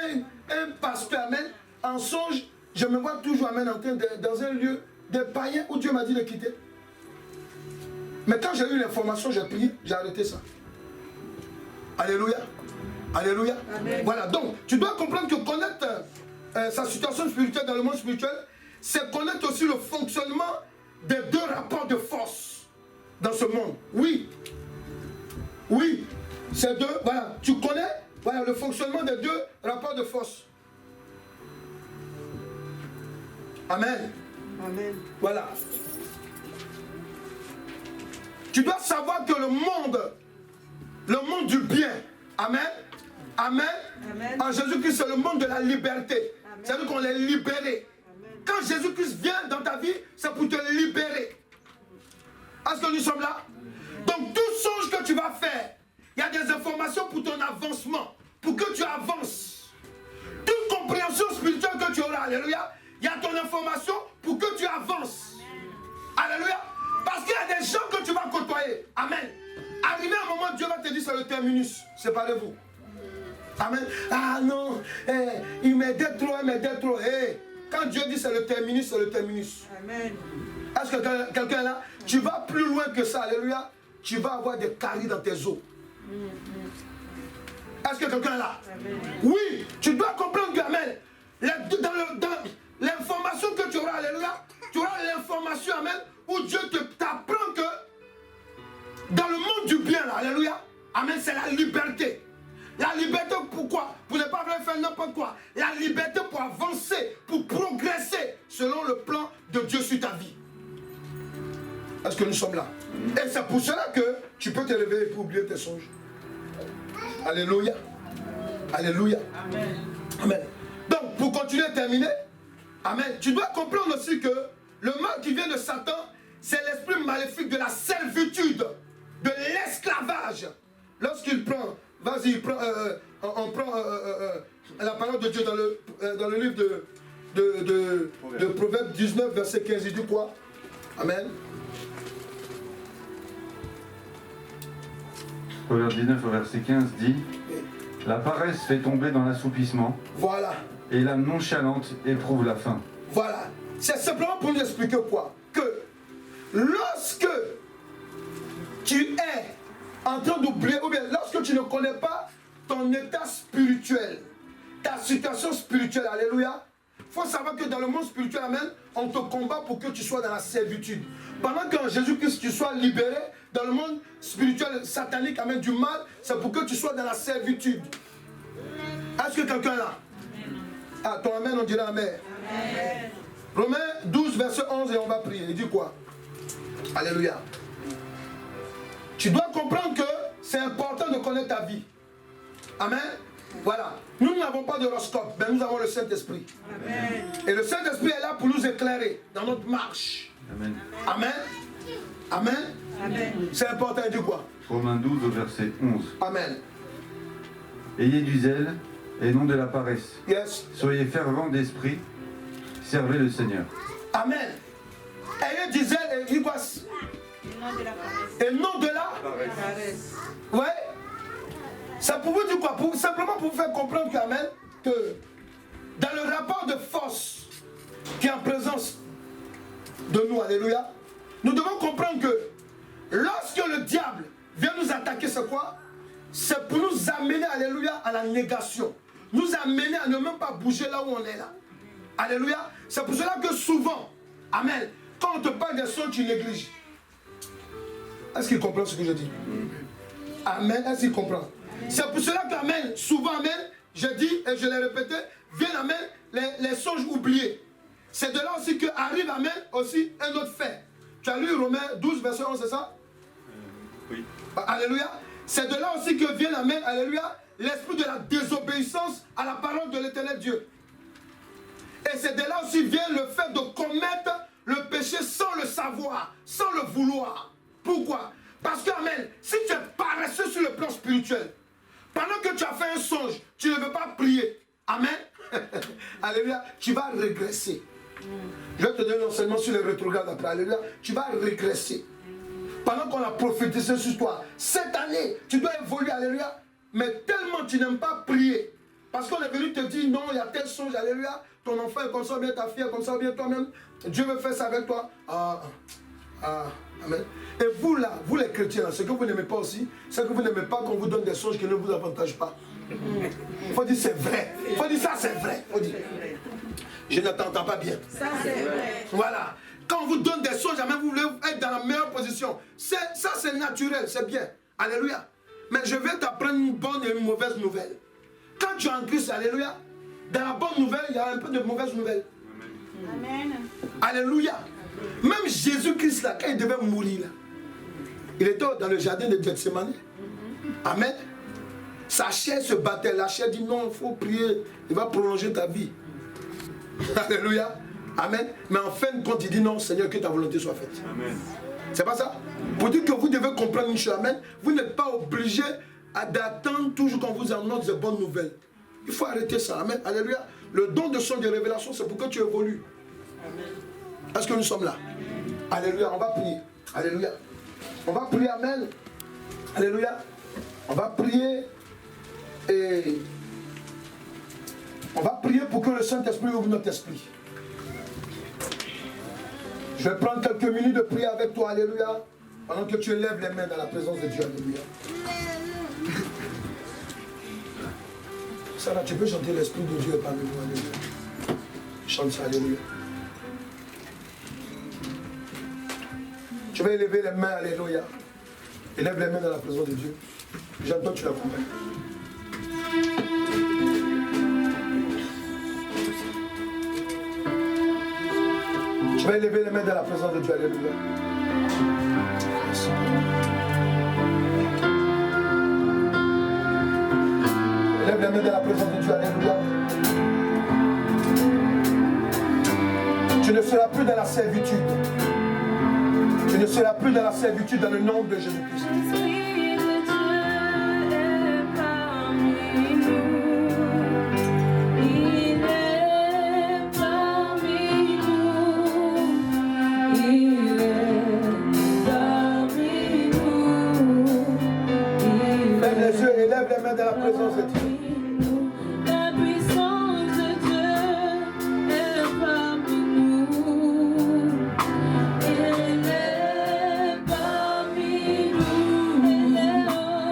un pasteur, amen, en songe, je me vois toujours, amen, en train dans un lieu de païen où Dieu m'a dit de quitter. Mais quand j'ai eu l'information, j'ai prié, j'ai arrêté ça. Alléluia. Alléluia. Amen. Voilà, donc tu dois comprendre que connaître sa situation spirituelle dans le monde spirituel, c'est connaître aussi le fonctionnement des deux rapports de force dans ce monde. Oui. Oui. Ces deux, voilà, tu connais voilà, le fonctionnement des deux rapports de force. Amen. Amen. Voilà. Tu dois savoir que le monde du bien, amen, amen, Amen. en Jésus-Christ, c'est le monde de la liberté. Amen. C'est-à-dire qu'on est libéré. Amen. Quand Jésus-Christ vient dans ta vie, c'est pour te libérer. Est-ce que nous sommes là? Donc tout songe que tu vas faire, il y a des informations pour ton avancement, pour que tu avances. Toute compréhension spirituelle que tu auras, alléluia, il y a ton information pour que tu avances. Alléluia. Parce qu'il y a des gens que tu vas côtoyer. Amen. Arrivé un moment, Dieu va te dire c'est le terminus. Séparez-vous. Amen. Ah non, il m'aidait trop, il m'aidait trop. Quand Dieu dit c'est le terminus, c'est le terminus. Amen. Est-ce que quelqu'un est là? Tu vas plus loin que ça, alléluia. Tu vas avoir des caries dans tes os. Est-ce que quelqu'un est là? Amen. Oui, tu dois comprendre que, amen, dans l'information que tu auras, alléluia, tu auras l'information, amen, où Dieu t'apprend que dans le monde du bien, là, alléluia, amen, c'est la liberté. La liberté, pourquoi? Pour ne pas faire n'importe quoi. La liberté pour avancer, pour progresser selon le plan de Dieu sur ta vie. Est-ce que nous sommes là? Et c'est pour cela que tu peux te réveiller pour oublier tes songes. Alléluia. Alléluia. Amen. Amen. Donc, pour continuer à terminer, amen, tu dois comprendre aussi que le mal qui vient de Satan, c'est l'esprit maléfique de la servitude, de l'esclavage. Lorsqu'il prend, vas-y, on prend la parole de Dieu dans le livre de Proverbes 19, verset 15, il dit quoi? Amen. Proverbe 19 au verset 15 dit: la paresse fait tomber dans l'assoupissement. Voilà. Et la nonchalante éprouve la faim. Voilà. C'est simplement pour nous expliquer quoi? Que lorsque tu es en train d'oublier, ou bien lorsque tu ne connais pas ton état spirituel, ta situation spirituelle, alléluia, il faut savoir que dans le monde spirituel, amen, on te combat pour que tu sois dans la servitude. Pendant qu'en Jésus-Christ, tu sois libéré, dans le monde spirituel satanique, amen, du mal, c'est pour que tu sois dans la servitude. Est-ce que quelqu'un est là? Ah, ton amen, on dirait amen. Amen. Romains 12, verset 11, et on va prier. Il dit quoi? Alléluia. Tu dois comprendre que c'est important de connaître ta vie. Amen. Voilà. Nous n'avons pas d'horoscope, mais nous avons le Saint-Esprit. Amen. Et le Saint-Esprit est là pour nous éclairer dans notre marche. Amen. Amen. Amen. Amen. C'est important, il dit quoi? Romains 12 au verset 11. Amen. Ayez du zèle et non de la paresse. Yes. Soyez fervents d'esprit, servez le Seigneur. Amen. Ayez du zèle et il dit quoi? Et non de la paresse. Et non de la Paresse. ouais. Ça pour vous dire quoi? Simplement pour vous faire comprendre qu'amen, que dans le rapport de force qui est en présence de nous, alléluia, nous devons comprendre que lorsque le diable vient nous attaquer, c'est quoi? C'est pour nous amener, alléluia, à la négation. Nous amener à ne même pas bouger là où on est là. Alléluia. C'est pour cela que souvent, amen, quand on te parle des sons, tu négliges. Est-ce qu'il comprend ce que je dis? Amen. Est-ce qu'il comprend? C'est pour cela qu'amen, souvent, amen, je dis et je l'ai répété, viennent, amen, les songes oubliés. C'est de là aussi qu'arrive, amen, aussi un autre fait. Tu as lu Romains 12, verset 11, c'est ça? Oui. Alléluia. C'est de là aussi que vient, amen, alléluia, l'esprit de la désobéissance à la parole de l'Éternel Dieu. Et c'est de là aussi vient le fait de commettre le péché sans le savoir, sans le vouloir. Pourquoi? Parce que, amen, si tu es paresseux sur le plan spirituel, pendant que tu as fait un songe, tu ne veux pas prier. Amen. Alléluia. Tu vas régresser. Je vais te donner l'enseignement sur les rétrogrades après. Alléluia. Tu vas régresser. Pendant qu'on a prophétisé sur toi, cette année, tu dois évoluer. Alléluia. Mais tellement tu n'aimes pas prier. Parce qu'on est venu te dire non, il y a tel songe. Alléluia. Ton enfant est comme ça, bien ta fille est comme ça, bien toi-même. Dieu veut faire ça avec toi. Ah, amen. Et vous là, vous les chrétiens, ce que vous n'aimez pas aussi, c'est que vous n'aimez pas qu'on vous donne des songes qui ne vous avantagent pas. Il faut dire c'est vrai. Il faut dire ça c'est vrai. Faut dire. Je ne t'entends pas bien. Ça c'est vrai. Voilà. Quand on vous donne des songes, jamais vous voulez être dans la meilleure position. Ça c'est naturel, c'est bien. Alléluia. Mais je vais t'apprendre une bonne et une mauvaise nouvelle. Quand tu es en Christ, alléluia, dans la bonne nouvelle, il y a un peu de mauvaise nouvelle. Amen. Alléluia. Même Jésus-Christ, là, quand il devait mourir, là, il était dans le jardin de Gethsemane. Amen. Sa chair se battait. La chair dit non, il faut prier. Il va prolonger ta vie. Alléluia. Amen. Mais en fin de compte, il dit non, Seigneur, que ta volonté soit faite. Amen. C'est pas ça? Pour dire que vous devez comprendre une chose. Amen. Vous n'êtes pas obligé d'attendre toujours qu'on vous annonce de bonnes nouvelles. Il faut arrêter ça. Amen. Alléluia. Le don de son de révélation, c'est pour que tu évolues. Est-ce que nous sommes là? Alléluia. On va prier. Alléluia. On va prier. Amen. Alléluia. On va prier et on va prier pour que le Saint-Esprit ouvre notre esprit. Je vais prendre quelques minutes de prier avec toi. Alléluia. Pendant que tu lèves les mains dans la présence de Dieu. Alléluia. Sarah, tu peux chanter l'Esprit de Dieu parmi nous. Alléluia. Chante ça. Alléluia. Tu vas élever les mains. Alléluia. Élève les mains dans la présence de Dieu. J'entends que tu l'accompagnes. Tu vas élever les mains dans la présence de Dieu. Alléluia. Élève les mains dans la présence de Dieu. Alléluia. Tu ne seras plus dans la servitude. Tu ne seras plus dans la servitude dans le nom de Jésus-Christ. Élève les mains dans la présence de Dieu. La puissance de Dieu est parmi nous. Elle est parmi nous. Elle est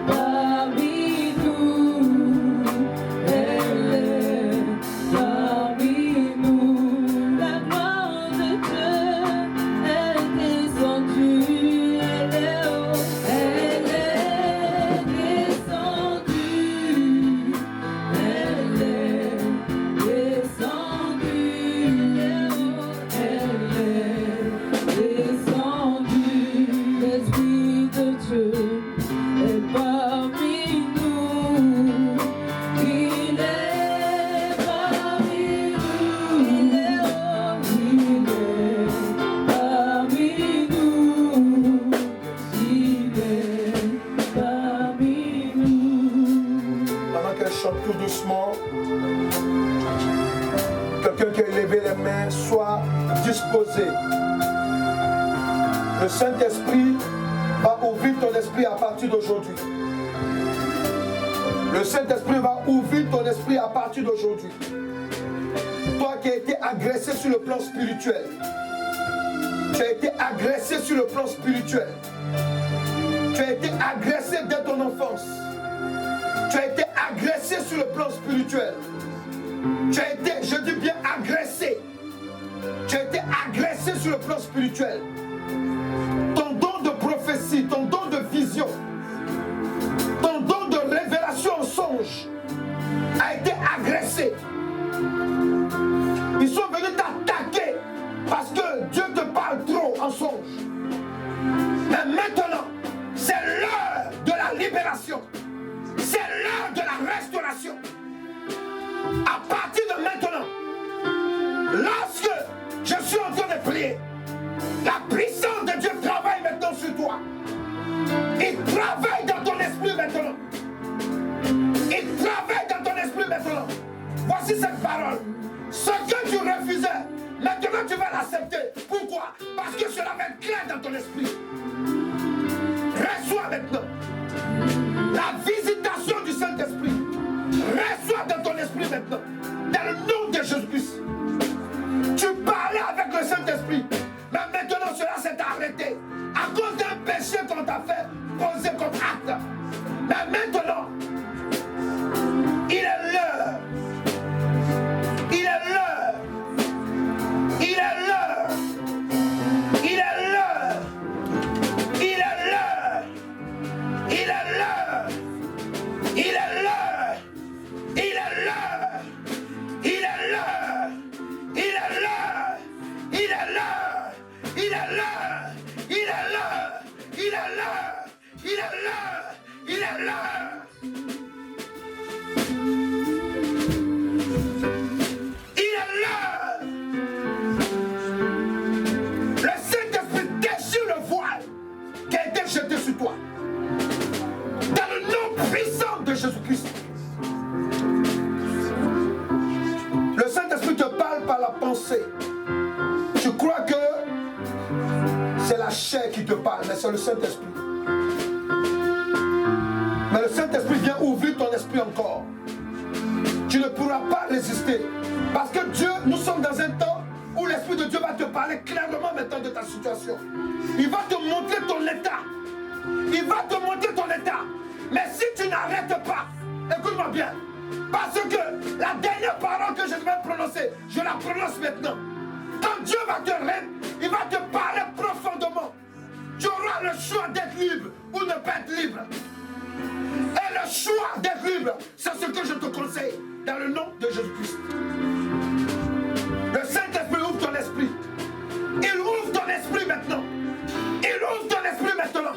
parmi nous. Elle est parmi nous. La gloire de Dieu est descendue. Elle est haut. Tout doucement. Quelqu'un qui a élevé les mains, soit disposé. Le Saint-Esprit va ouvrir ton esprit à partir d'aujourd'hui. Le Saint-Esprit va ouvrir ton esprit à partir d'aujourd'hui. Toi qui as été agressé sur le plan spirituel. Tu as été agressé sur le plan spirituel. Tu as été agressé dès ton enfance. Tu as été agressé sur le plan spirituel. Tu as été, je dis bien agressé. Tu as été agressé sur le plan spirituel. Ton don de prophétie, ton don de vision, ton don de révélation en songe a été agressé. Ils sont venus t'attaquer parce que Dieu te parle trop en songe. Mais maintenant, c'est l'heure de la libération. C'est l'heure de la restauration. À partir de maintenant, lorsque je suis en train de prier, la puissance de Dieu travaille maintenant sur toi. Il travaille dans ton esprit maintenant. Il travaille dans ton esprit maintenant. Voici cette parole. Ce que tu refusais, maintenant tu vas l'accepter. Pourquoi? Parce que cela va être clair dans ton esprit. Reçois maintenant la visitation du Saint-Esprit. Reçois dans ton esprit maintenant. Dans le nom de Jésus-Christ. Tu parlais avec le Saint-Esprit. Saint-Esprit. Mais maintenant, cela s'est arrêté. À cause d'un péché qu'on t'a fait poser comme acte. Mais maintenant, il est l'heure. Il est l'heure. Il est l'heure. Il est l'heure. Il est l'heure. Il est l'heure. Il est l'heure. Il est l'heure. Il est l'heure. Il est l'heure. Il est l'heure. Il est l'heure. Il est l'heure. Il est l'heure. Il est l'heure. Il est l'heure. Il est l'heure. Le Saint-Esprit déchire le voile qui a été jeté sur toi. Dans le nom puissant de Jésus-Christ. Le Saint-Esprit te parle par la pensée. Tu crois que c'est la chair qui te parle, mais c'est le Saint-Esprit. Mais le Saint-Esprit vient ouvrir ton esprit encore. Tu ne pourras pas résister. Parce que Dieu, nous sommes dans un temps où l'Esprit de Dieu va te parler clairement maintenant de ta situation. Il va te montrer ton état. Il va te montrer ton état. Mais si tu n'arrêtes pas, écoute-moi bien. Parce que la dernière parole que je devais prononcer, je la prononce maintenant. Quand Dieu va te rendre, il va te parler profondément. Tu auras le choix d'être libre ou ne pas être libre. Et le choix d'être libre, c'est ce que je te conseille dans le nom de Jésus-Christ. Le Saint-Esprit ouvre ton esprit. Il ouvre ton esprit maintenant. Il ouvre ton esprit maintenant.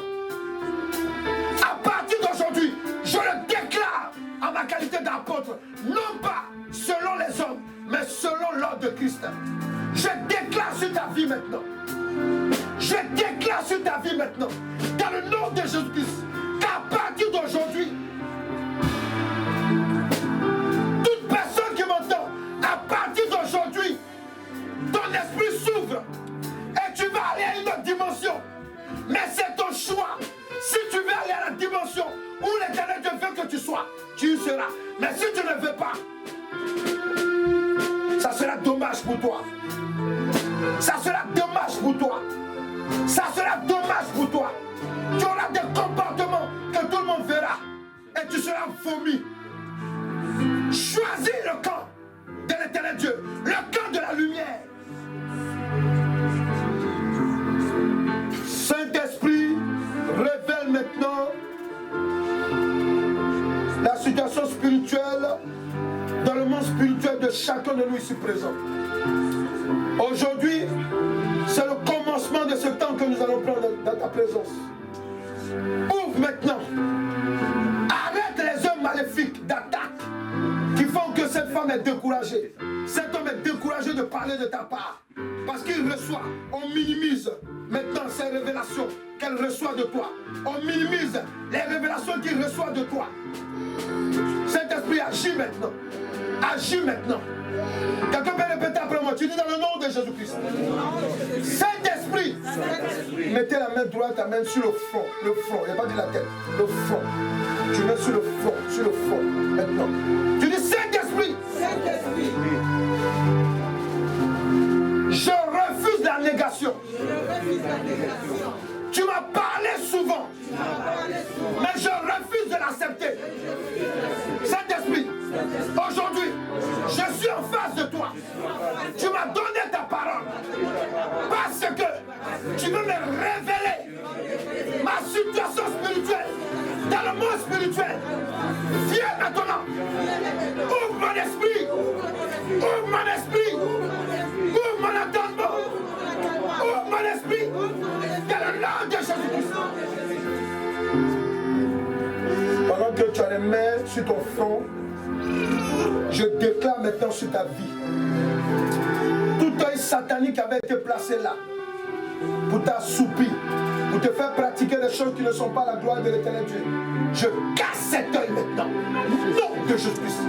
À partir d'aujourd'hui, je le déclare en ma qualité d'apôtre, non pas selon les hommes, mais selon l'ordre de Christ. Je déclare sur ta vie maintenant. Je déclare sur ta vie maintenant, dans le nom de Jésus-Christ, qu'à partir d'aujourd'hui, toute personne qui m'entend, à partir d'aujourd'hui, ton esprit s'ouvre et tu vas aller à une autre dimension. Mais c'est ton choix. Si tu veux aller à la dimension où l'Éternel Dieu veut que tu sois, tu y seras. Mais si tu ne veux pas, ça sera dommage pour toi. Ça sera dommage pour toi. Ça sera dommage pour toi. Tu auras des comportements que tout le monde verra et tu seras vomi. Choisis le camp de l'Éternel Dieu, le camp de la lumière. Saint-Esprit, révèle maintenant la situation spirituelle dans le monde spirituel de chacun de nous ici présents. Aujourd'hui, c'est le commencement de ce temps que nous allons prendre dans ta présence. Ouvre maintenant. Arrête les hommes maléfiques d'attaque qui font que cette femme est découragée. Cet homme est découragé de parler de ta part. Parce qu'il reçoit, on minimise maintenant ces révélations qu'elle reçoit de toi. On minimise les révélations qu'il reçoit de toi. Saint-Esprit, agit maintenant. Agis maintenant. Quelqu'un peut répéter après moi. Tu dis dans le nom de Jésus-Christ. Saint-Esprit. Mettez la main droite, ta main sur le front. Le front. Il n'y a pas dit la tête. Le front. Tu mets sur le front. Sur le front. Maintenant. Tu dis Saint-Esprit. Saint-Esprit. Je refuse la négation. Tu m'as parlé souvent. Mais je refuse de l'accepter. Saint-Esprit, aujourd'hui, je suis en face de toi. Tu m'as donné ta parole. Parce que tu veux me révéler ma situation spirituelle dans le monde spirituel. Viens maintenant. Ouvre mon esprit. Ouvre mon esprit. Ouvre mon entendement. Ouvre mon esprit. Dans le nom de Jésus-Christ. Pendant que tu as les mains sur ton front, je déclare maintenant sur ta vie. Tout œil satanique avait été placé là pour t'assoupir, pour te faire pratiquer des choses qui ne sont pas la gloire de l'Éternel Dieu. Je casse cet œil maintenant, nom de Jésus-Christ.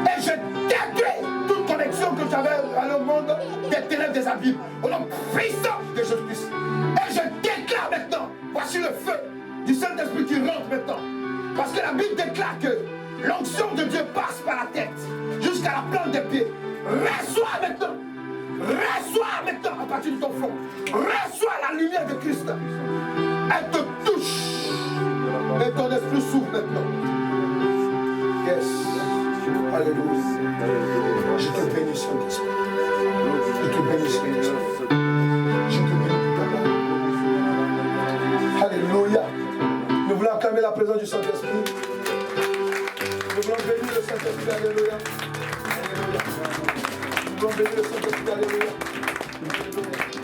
Et je détruis toute connexion que tu avais à le monde des ténèbres des abîmes, au nom puissant de Jésus-Christ. Et je déclare maintenant, voici le feu du Saint-Esprit qui rentre maintenant. Parce que la Bible déclare que l'onction de Dieu passe par la tête jusqu'à la plante des pieds. Reçois maintenant. Reçois maintenant à partir de ton front. Reçois la lumière de Christ. Elle te touche. Et ton esprit s'ouvre maintenant. Yes. Alléluia. Je te bénis, Saint-Esprit. Je te bénis, Saint-Esprit. Je te bénis, Papa. Alléluia. Nous voulons acclamer la présence du Saint-Esprit. Nous voulons bénir le Saint-Esprit. Alléluia. Alléluia. Nous voulons bénir le Saint-Esprit. Alléluia. Alléluia.